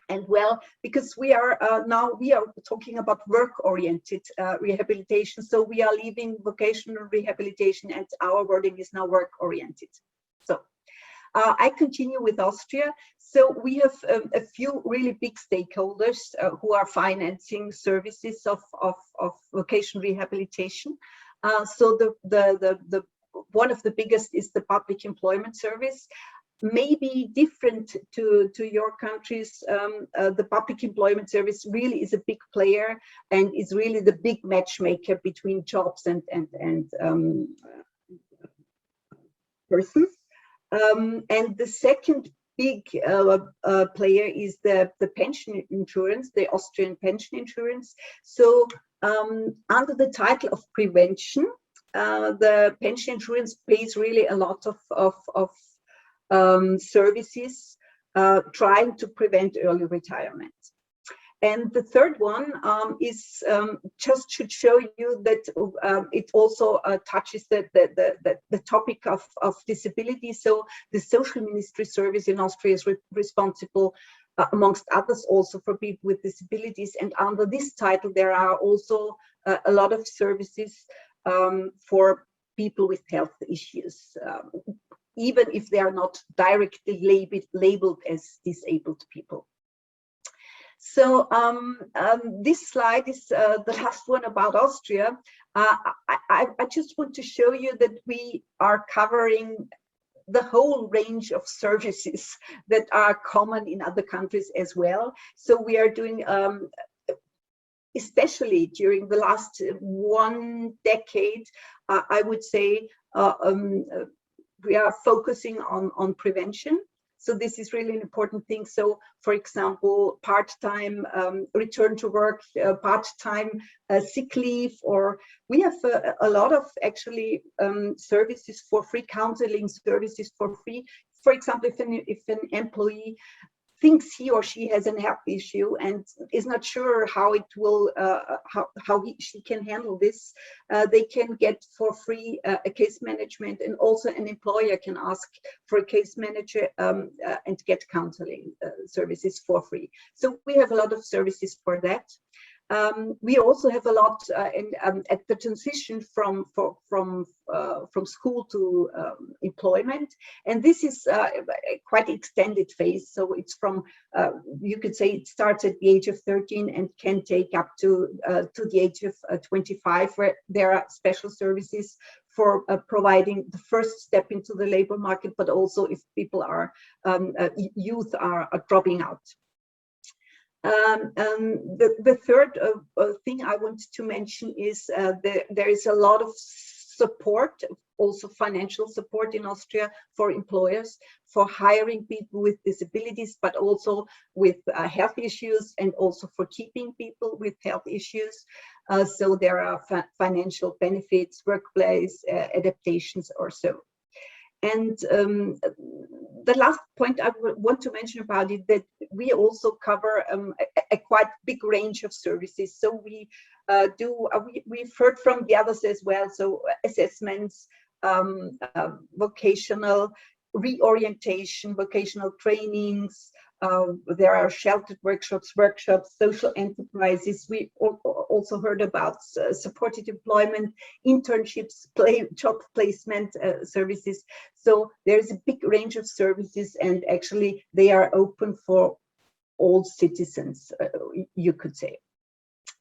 S7: and well, because we are now talking about work-oriented rehabilitation. So we are leaving vocational rehabilitation, and our wording is now work-oriented. So I continue with Austria. So we have a few really big stakeholders who are financing services of vocational rehabilitation. So the one of the biggest is the Public Employment Service. Maybe different to your countries, the Public Employment Service really is a big player and is really the big matchmaker between jobs and persons. And the second big player is the pension insurance, the Austrian pension insurance. So under the title of prevention, the pension insurance pays really a lot of services trying to prevent early retirement. And the third one is just to show you that it also touches the topic of disability. So the social ministry service in Austria is responsible, amongst others, also for people with disabilities. And under this title, there are also a lot of services for people with health issues, even if they are not directly labeled as disabled people. So this slide is the last one about Austria. I just want to show you that we are covering the whole range of services that are common in other countries as well. So we are doing, especially during the last 1 decade, I would say we are focusing on prevention. So this is really an important thing. So, for example, part-time return to work, part-time sick leave, or we have a lot of actually services for free, counseling services for free. For example, if an employee thinks he or she has a health issue and is not sure how it will, she can handle this, they can get for free a case management, and also an employer can ask for a case manager and get counseling services for free. So we have a lot of services for that. We also have a lot at the transition from school to employment, and this is a quite extended phase. So it's from you could say it starts at the age of 13 and can take up to the age of 25, where there are special services for providing the first step into the labor market, but also if people are youth are dropping out. The third thing I want to mention is there is a lot of support, also financial support in Austria for employers for hiring people with disabilities, but also with health issues, and also for keeping people with health issues. So there are financial benefits, workplace adaptations or so. And the last point I want to mention about it, that we also cover a quite big range of services. So we've heard from the others as well. So assessments, vocational reorientation, vocational trainings. There are sheltered workshops, social enterprises. We also heard about supported employment, internships, job placement services. So there's a big range of services, and actually they are open for all citizens, you could say.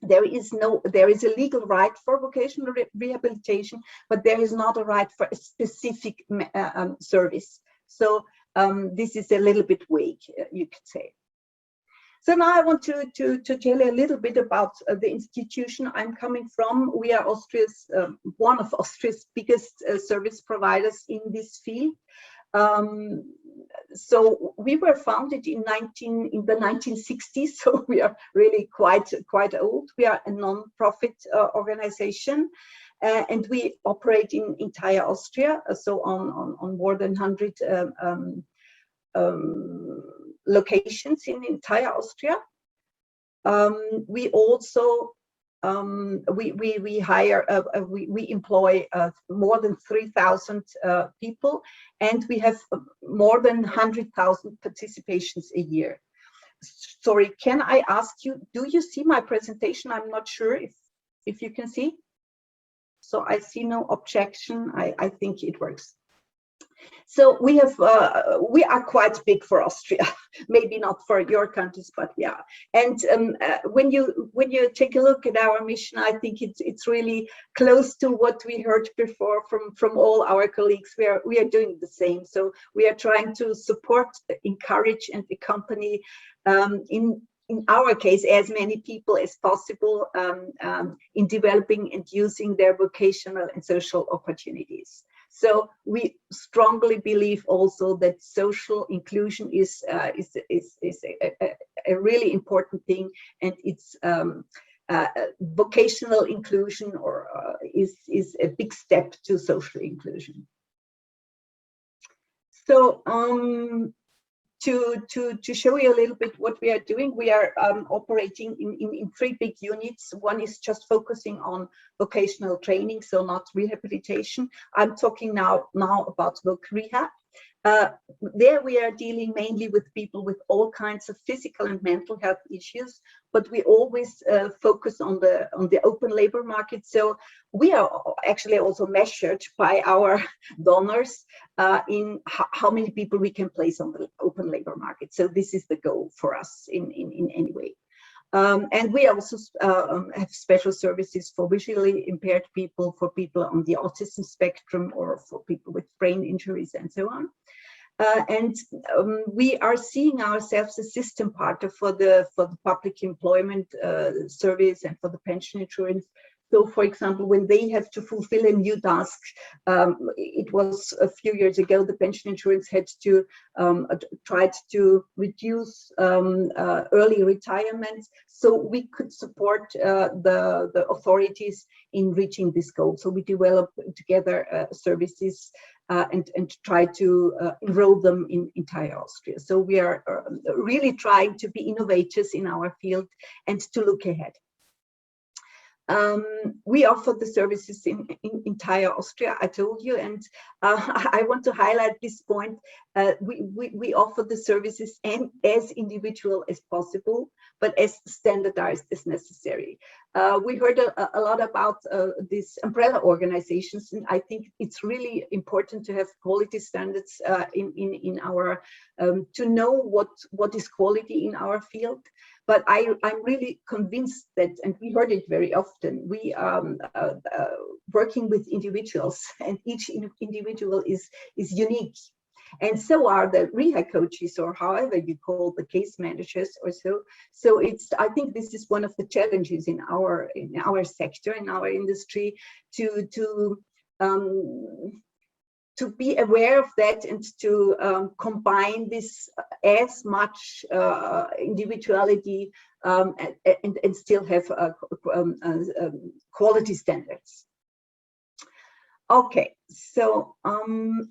S7: There is a legal right for vocational rehabilitation, but there is not a right for a specific service. So this is a little bit vague, you could say. So now I want to tell you a little bit about the institution I'm coming from. We are one of Austria's biggest service providers in this field. So we were founded in the 1960s, so we are really quite old. We are a non-profit organization, and we operate in entire Austria, so on more than 100 locations in entire Austria. We also we employ more than 3,000 people, and we have more than 100,000 participations a year. Sorry, can I ask you, do you see my presentation? I'm not sure if you can see. So I see no objection. I think it works. So we are quite big for Austria, maybe not for your countries, but we are. And when you take a look at our mission, I think it's really close to what we heard before from all our colleagues. We are doing the same. So we are trying to support, encourage, and accompany in our case, as many people as possible in developing and using their vocational and social opportunities. So we strongly believe also that social inclusion is a really important thing, and it's vocational inclusion is a big step to social inclusion. So to show you a little bit what we are doing, we are operating in 3 big units. One is just focusing on vocational training, so not rehabilitation. I'm talking now about Voc Rehab. There we are dealing mainly with people with all kinds of physical and mental health issues, but we always focus on the open labor market. So we are actually also measured by our donors in how many people we can place on the open labor market. So this is the goal for us in any way. And we also have special services for visually impaired people, for people on the autism spectrum, or for people with brain injuries and so on. And we are seeing ourselves as system partner for the public employment service and for the pension insurance. So, for example, when they have to fulfill a new task, it was a few years ago, the pension insurance had to tried to reduce early retirement, so we could support the authorities in reaching this goal. So we developed together services and try to enroll them in entire Austria. So we are really trying to be innovators in our field and to look ahead. We offer the services in entire Austria, I told you, and I want to highlight this point. We offer the services as individual as possible, but as standardized as necessary. We heard a lot about these umbrella organizations, and I think it's really important to have quality standards in our, to know what is quality in our field. But I'm really convinced that, and we heard it very often, we are working with individuals, and each individual is unique. And so are the rehab coaches, or however you call the case managers or so. So I think this is one of the challenges in our sector, in our industry, to be aware of that and to combine this as much individuality and still have quality standards. Okay, So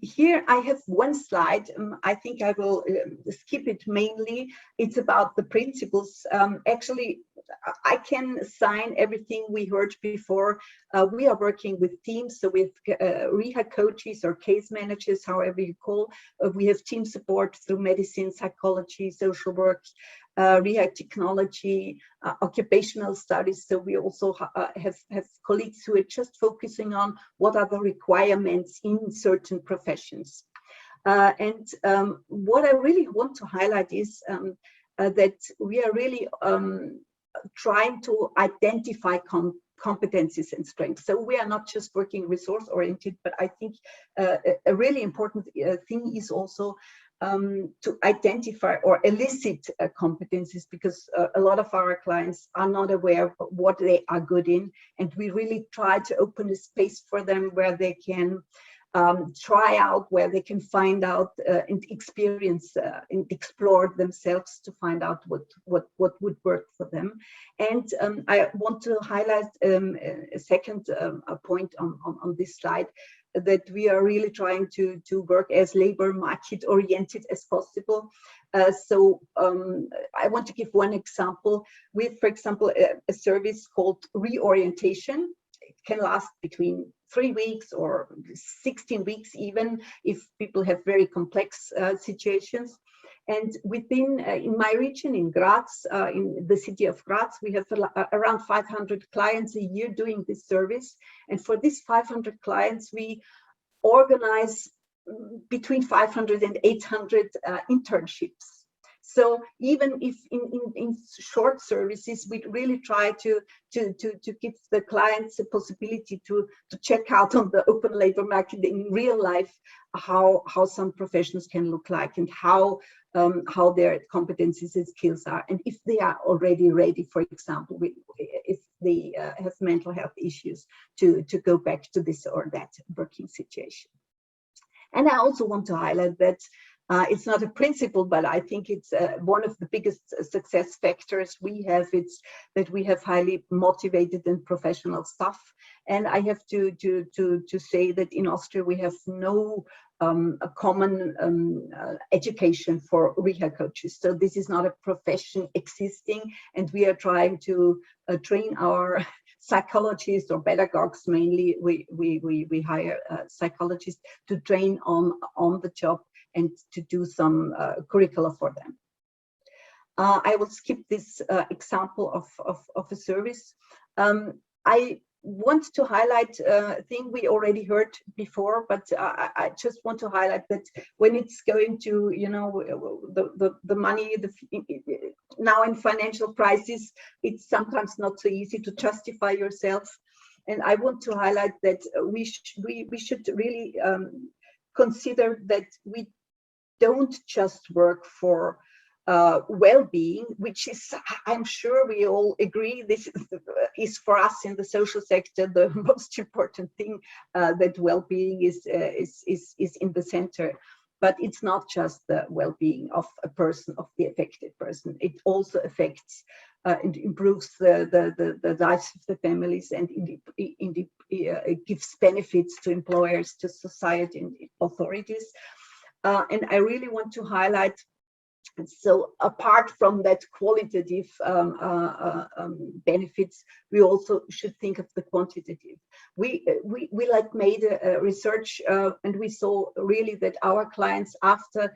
S7: here I have one slide. I think I will skip it mainly. It's about the principles. Actually, I can sign everything we heard before. We are working with teams, so with rehab coaches or case managers, however you call. We have team support through medicine, psychology, social work, rehab technology, occupational studies. So we also have colleagues who are just focusing on what are the requirements in certain professions. And what I really want to highlight is that we are really trying to identify competencies and strengths. So we are not just working resource oriented, but I think a really important thing is also to identify or elicit competencies, because a lot of our clients are not aware of what they are good in, and we really try to open a space for them where they can try out, where they can find out and experience and explore themselves to find out what would work for them. And I want to highlight a second point on this slide, that we are really trying to work as labor market oriented as possible. So I want to give one example. With, for example, a service called reorientation. It can last between 3 weeks or 16 weeks even, if people have very complex situations. And within, in my region, in Graz, in the city of Graz, we have around 500 clients a year doing this service. And for these 500 clients, we organize between 500 and 800 internships. So even if in short services, we really try to give the clients a possibility to check out on the open labor market in real life how some professions can look like, and how their competencies and skills are, and if they are already ready, for example, if they have mental health issues, to go back to this or that working situation. And I also want to highlight that it's not a principle, but I think it's one of the biggest success factors we have. It's that we have highly motivated and professional staff. And I have to say that in Austria we have no a common education for rehab coaches. So this is not a profession existing, and we are trying to train our psychologists or pedagogues. Mainly we hire psychologists to train on the job and to do some curricula for them. I will skip this example of a service. I want to highlight a thing we already heard before, but I just want to highlight that when it's going to, you know, the money, now in financial crisis, it's sometimes not so easy to justify yourself. And I want to highlight that we should really consider that we don't just work for well-being, which is, I'm sure we all agree, this is for us in the social sector the most important thing, that well-being is in the center. But it's not just the well-being of a person, of the affected person. It also affects and improves the lives of the families, and it gives benefits to employers, to society and authorities. And I really want to highlight, so apart from that qualitative benefits, we also should think of the quantitative. We like made a research and we saw really that our clients, after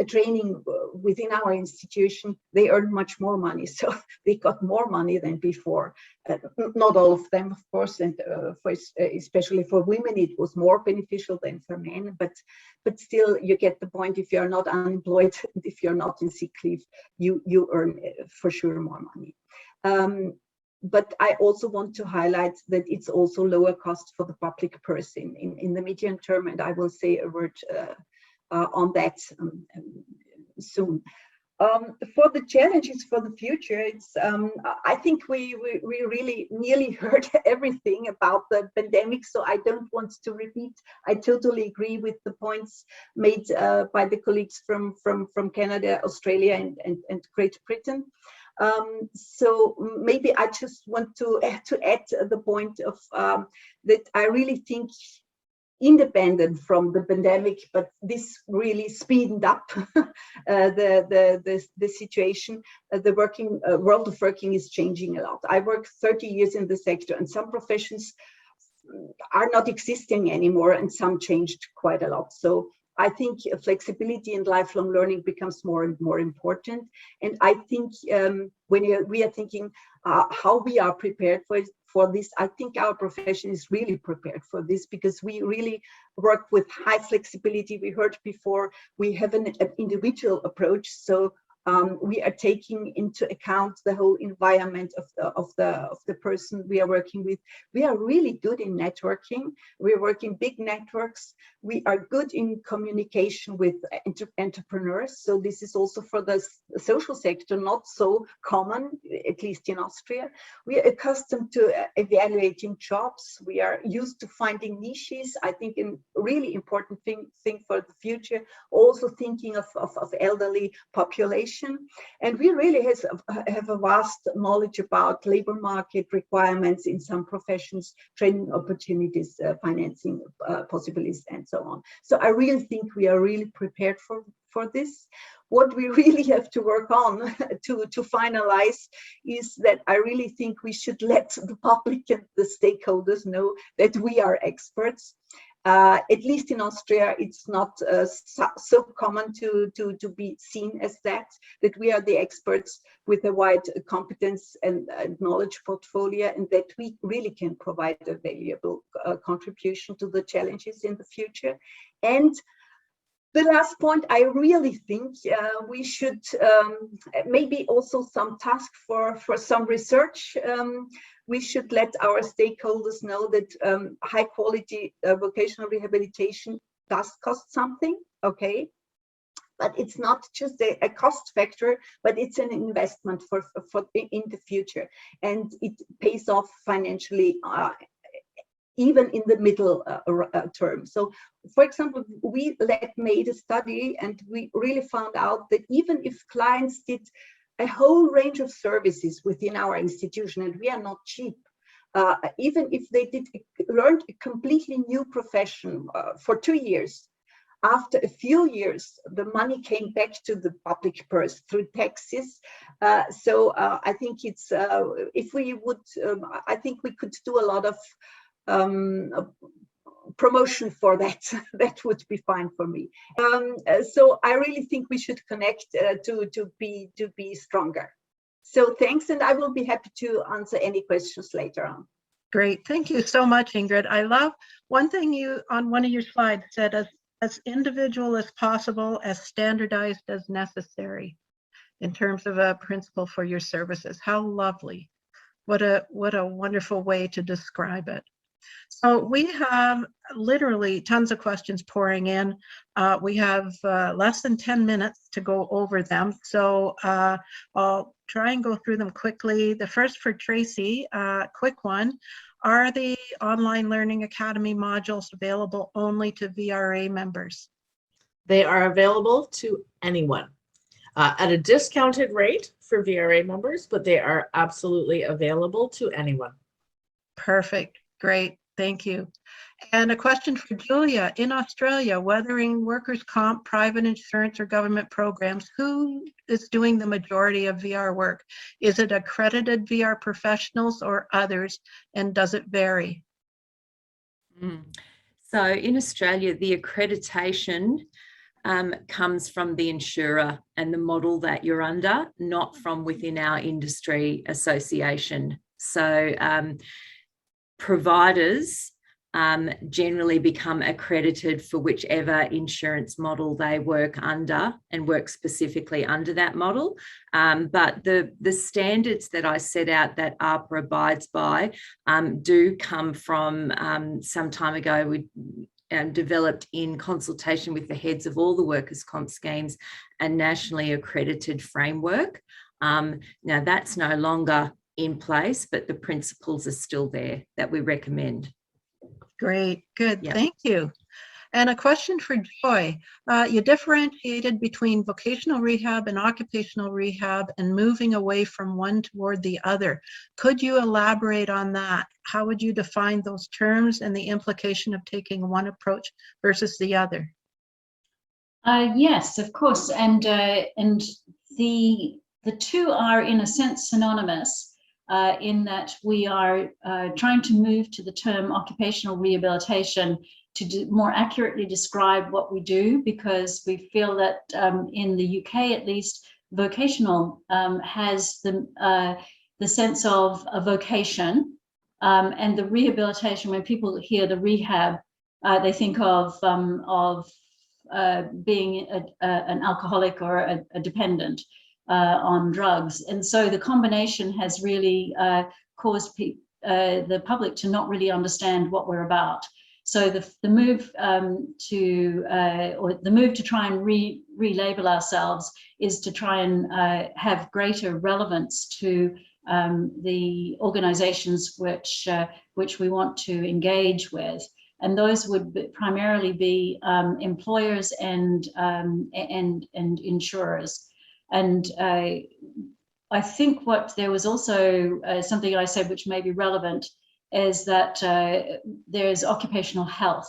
S7: training within our institution, they earned much more money. So they got more money than before. Not all of them, of course, and especially for women, it was more beneficial than for men. But still, you get the point. If you're not unemployed, if you're not in sick leave, you earn for sure more money. But I also want to highlight that it's also lower cost for the public purse in the medium term, and I will say a word on that soon. For the challenges for the future, it's I think we really nearly heard everything about the pandemic, so I don't want to repeat. I totally agree with the points made by the colleagues from Canada, Australia, and Great Britain. So maybe I just want to add the point of that I really think independent from the pandemic, but this really speeded up the situation. The working world of working is changing a lot. I worked 30 years in the sector, and some professions are not existing anymore, and some changed quite a lot. So I think flexibility and lifelong learning becomes more and more important. And I think when we are thinking how we are prepared for this, I think our profession is really prepared for this, because we really work with high flexibility. We heard before, we have an individual approach. So we are taking into account the whole environment of the person we are working with. We are really good in networking. We are working big networks. We are good in communication with entrepreneurs. So this is also for the social sector not so common, at least in Austria. We are accustomed to evaluating jobs. We are used to finding niches. I think a really important thing for the future, also thinking of elderly population. And we really have a vast knowledge about labor market requirements in some professions, training opportunities, financing possibilities, and so on. So I really think we are really prepared for this. What we really have to work on to finalize is that I really think we should let the public and the stakeholders know that we are experts. At least in Austria, it's not so common to be seen as that we are the experts with a wide competence and knowledge portfolio, and that we really can provide a valuable contribution to the challenges in the future. And the last point, I really think we should maybe also some task for some research. We should let our stakeholders know that high quality vocational rehabilitation does cost something, okay? But it's not just a cost factor, but it's an investment for in the future. And it pays off financially even in the middle term. So, for example, we made a study, and we really found out that even if clients did a whole range of services within our institution, and we are not cheap, even if they learned a completely new profession for 2 years, after a few years, the money came back to the public purse through taxes. So I think it's, if we would, I think we could do a lot of promotion for that. That would be fine for me. So I really think we should connect to be stronger. So thanks, and I will be happy to answer any questions later on.
S3: Great, thank you so much, Ingrid. I love one thing you on one of your slides said, as individual as possible, as standardized as necessary, in terms of a principle for your services. How lovely! What a wonderful way to describe it. So we have literally tons of questions pouring in. We have less than 10 minutes to go over them. So I'll try and go through them quickly. The first for Tracey, quick one. Are the Online Learning Academy modules available only to VRA members?
S4: They are available to anyone at a discounted rate for VRA members, but they are absolutely available to anyone.
S3: Perfect. Great. Thank you. And a question for Julia. In Australia, whether in workers' comp, private insurance, or government programs, who is doing the majority of VR work? Is it accredited VR professionals or others? And does it vary?
S5: So in Australia, the accreditation comes from the insurer and the model that you're under, not from within our industry association. So providers generally become accredited for whichever insurance model they work under and work specifically under that model. But the standards that I set out that ARPA abides by do come from some time ago. We developed in consultation with the heads of all the workers' comp schemes a nationally accredited framework. Now that's no longer in place, but the principles are still there that we recommend.
S3: Great, good,
S5: Yep.
S3: Thank you. And a question for Joy. You differentiated between vocational rehab and occupational rehab and moving away from one toward the other. Could you elaborate on that? How would you define those terms and the implication of taking one approach versus the other?
S6: Yes, of course. And the two are in a sense synonymous in that we are trying to move to the term occupational rehabilitation to more accurately describe what we do, because we feel that in the UK at least, vocational has the sense of a vocation, and the rehabilitation, when people hear the rehab, they think of being an alcoholic or a dependent on drugs. And so the combination has really caused the public to not really understand what we're about. So the move to try and relabel ourselves is to try and have greater relevance to the organizations which we want to engage with. And those would primarily be employers and insurers. And I think what there was also something I said which may be relevant is that there's occupational health.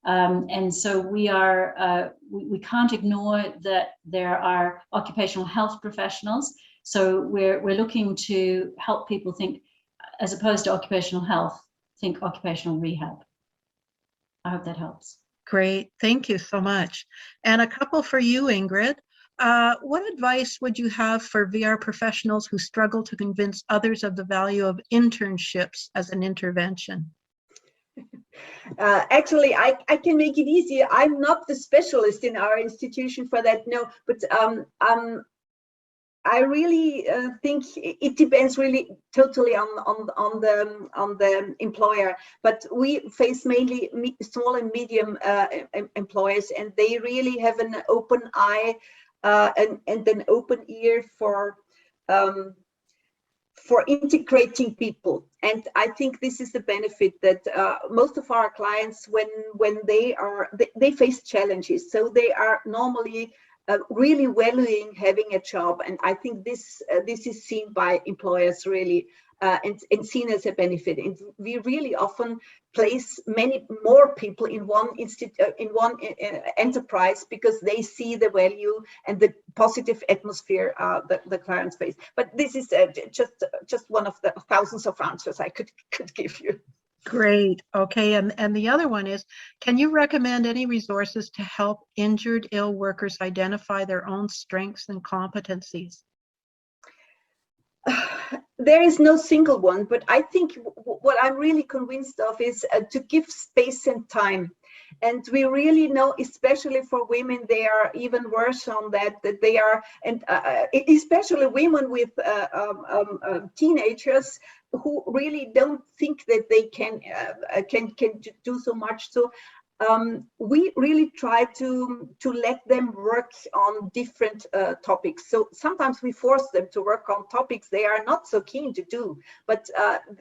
S6: And so we can't ignore that there are occupational health professionals. So we're looking to help people think, as opposed to occupational health, think occupational rehab. I hope that helps.
S3: Great, thank you so much. And a couple for you, Ingrid. What advice would you have for VR professionals who struggle to convince others of the value of internships as an intervention?
S7: Actually, I can make it easier. I'm not the specialist in our institution for that, no, but I really think it depends really totally on the employer. But we face mainly small and medium employers, and they really have an open eye and an open ear for integrating people. And I think this is the benefit that most of our clients, when they face challenges, so they are normally really valuing having a job. And I think this is seen by employers really and seen as a benefit. And we really often place many more people in one enterprise because they see the value and the positive atmosphere that the clients face. But this is just one of the thousands of answers I could give you.
S3: Great. Okay. And the other one is, can you recommend any resources to help injured, ill workers identify their own strengths and competencies?
S7: There is no single one, but I think what I'm really convinced of is to give space and time. And we really know, especially for women, they are even worse on that they are, and especially women with teenagers who really don't think that they can do so much. So we really try to let them work on different topics. So sometimes we force them to work on topics they are not so keen to do. But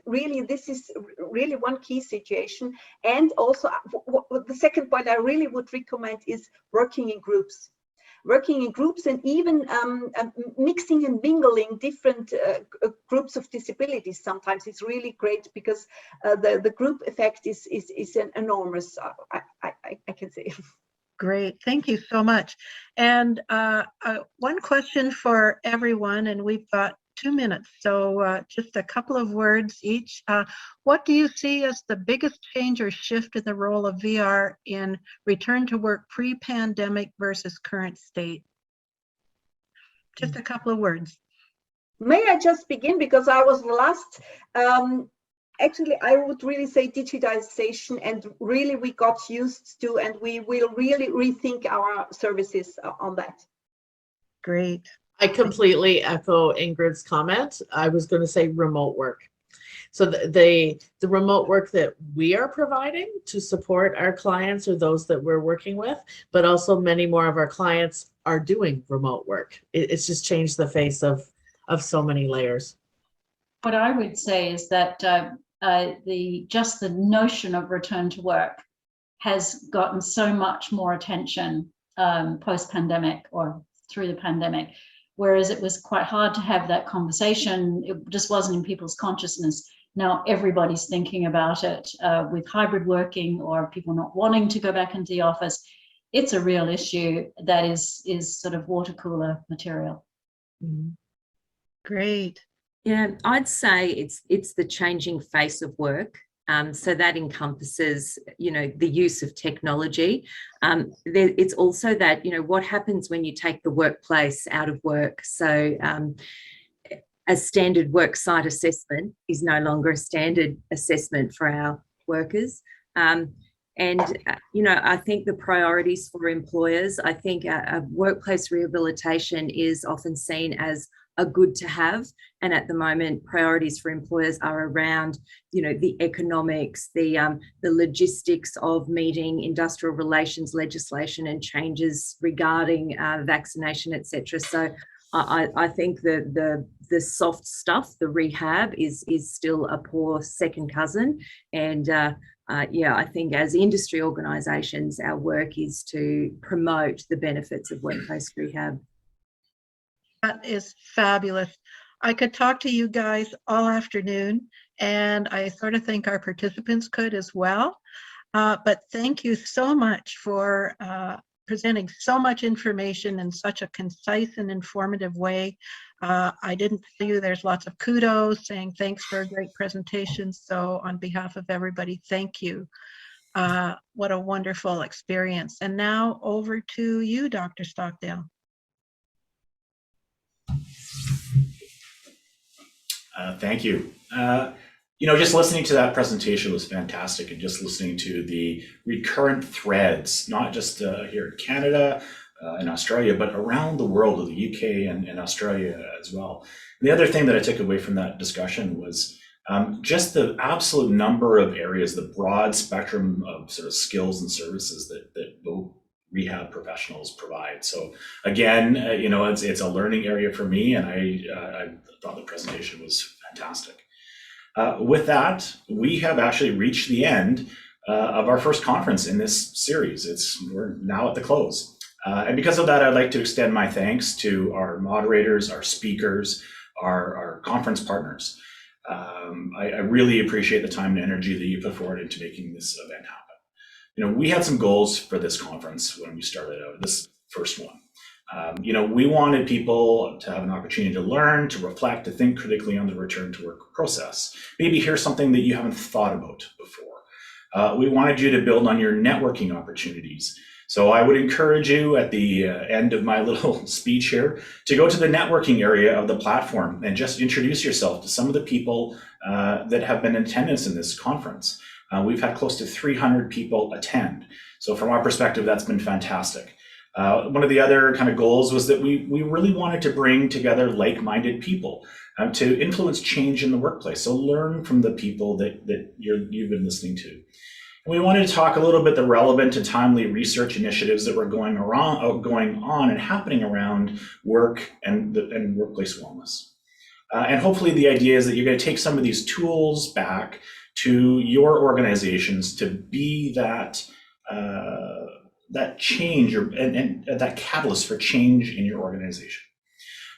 S7: really, this is really one key situation. And also, the second point I really would recommend is working in groups. Working in groups and even mixing and mingling different groups of disabilities sometimes is really great, because the group effect is an enormous, I can say.
S3: Great, thank you so much. And one question for everyone, and we've got 2 minutes, so just a couple of words each. What do you see as the biggest change or shift in the role of VR in return to work pre-pandemic versus current state? Just a couple of words.
S7: May I just begin, because I was last? Actually, I would really say digitization, and really we got used to, and we will really rethink our services on that.
S3: Great.
S4: I completely echo Ingrid's comment. I was going to say remote work. So the remote work that we are providing to support our clients or those that we're working with, but also many more of our clients are doing remote work. It's just changed the face of so many layers.
S6: What I would say is that just the notion of return to work has gotten so much more attention post-pandemic or through the pandemic, whereas it was quite hard to have that conversation. It just wasn't in people's consciousness. Now everybody's thinking about it with hybrid working or people not wanting to go back into the office. It's a real issue that is sort of water cooler material.
S3: Great.
S5: Yeah, I'd say it's the changing face of work. So that encompasses, the use of technology. It's also that, what happens when you take the workplace out of work. So a standard work site assessment is no longer a standard assessment for our workers. I think the priorities for employers, I think a workplace rehabilitation is often seen as a good to have. And at the moment, priorities for employers are around, the economics, the logistics of meeting industrial relations legislation and changes regarding vaccination, etc. So I think the soft stuff, the rehab, is still a poor second cousin. And I think as industry organisations, our work is to promote the benefits of workplace rehab.
S3: That is fabulous. I could talk to you guys all afternoon, and I sort of think our participants could as well. But thank you so much for presenting so much information in such a concise and informative way. I didn't see you. There's lots of kudos saying thanks for a great presentation. So on behalf of everybody, thank you. What a wonderful experience. And now over to you, Dr. Stockdale.
S2: Thank you. Just listening to that presentation was fantastic, and just listening to the recurrent threads, not just here in Canada and Australia, but around the world, the UK and Australia as well. And the other thing that I took away from that discussion was just the absolute number of areas, the broad spectrum of sort of skills and services that both rehab professionals provide. So again, it's a learning area for me, and I thought the presentation was fantastic. With that, we have actually reached the end of our first conference in this series. We're now at the close. And because of that, I'd like to extend my thanks to our moderators, our speakers, our conference partners. I really appreciate the time and energy that you put forward into making this event happen. We had some goals for this conference when we started out, this first one. We wanted people to have an opportunity to learn, to reflect, to think critically on the return to work process. Maybe hear something that you haven't thought about before. We wanted you to build on your networking opportunities. So I would encourage you at the end of my little speech here to go to the networking area of the platform and just introduce yourself to some of the people that have been in attendance in this conference. We've had close to 300 people attend. So from our perspective, that's been fantastic. One of the other kind of goals was that we really wanted to bring together like-minded people to influence change in the workplace. So learn from the people that you've been listening to. And we wanted to talk a little bit the relevant and timely research initiatives that were going on and happening around work and workplace wellness. And hopefully the idea is that you're going to take some of these tools back to your organizations to be that change and that catalyst for change in your organization.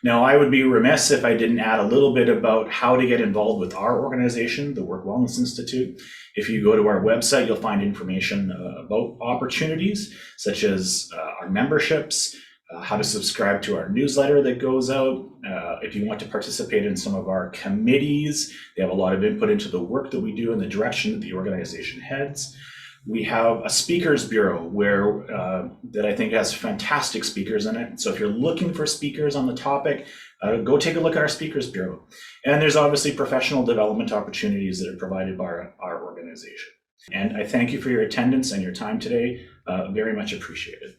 S2: Now, I would be remiss if I didn't add a little bit about how to get involved with our organization, the Work Wellness Institute. If you go to our website, you'll find information about opportunities such as our memberships, how to subscribe to our newsletter that goes out. If you want to participate in some of our committees, they have a lot of input into the work that we do and the direction that the organization heads. We have a speakers bureau that I think has fantastic speakers in it. So if you're looking for speakers on the topic, go take a look at our speakers bureau. And there's obviously professional development opportunities that are provided by our organization. And I thank you for your attendance and your time today. Very much appreciated.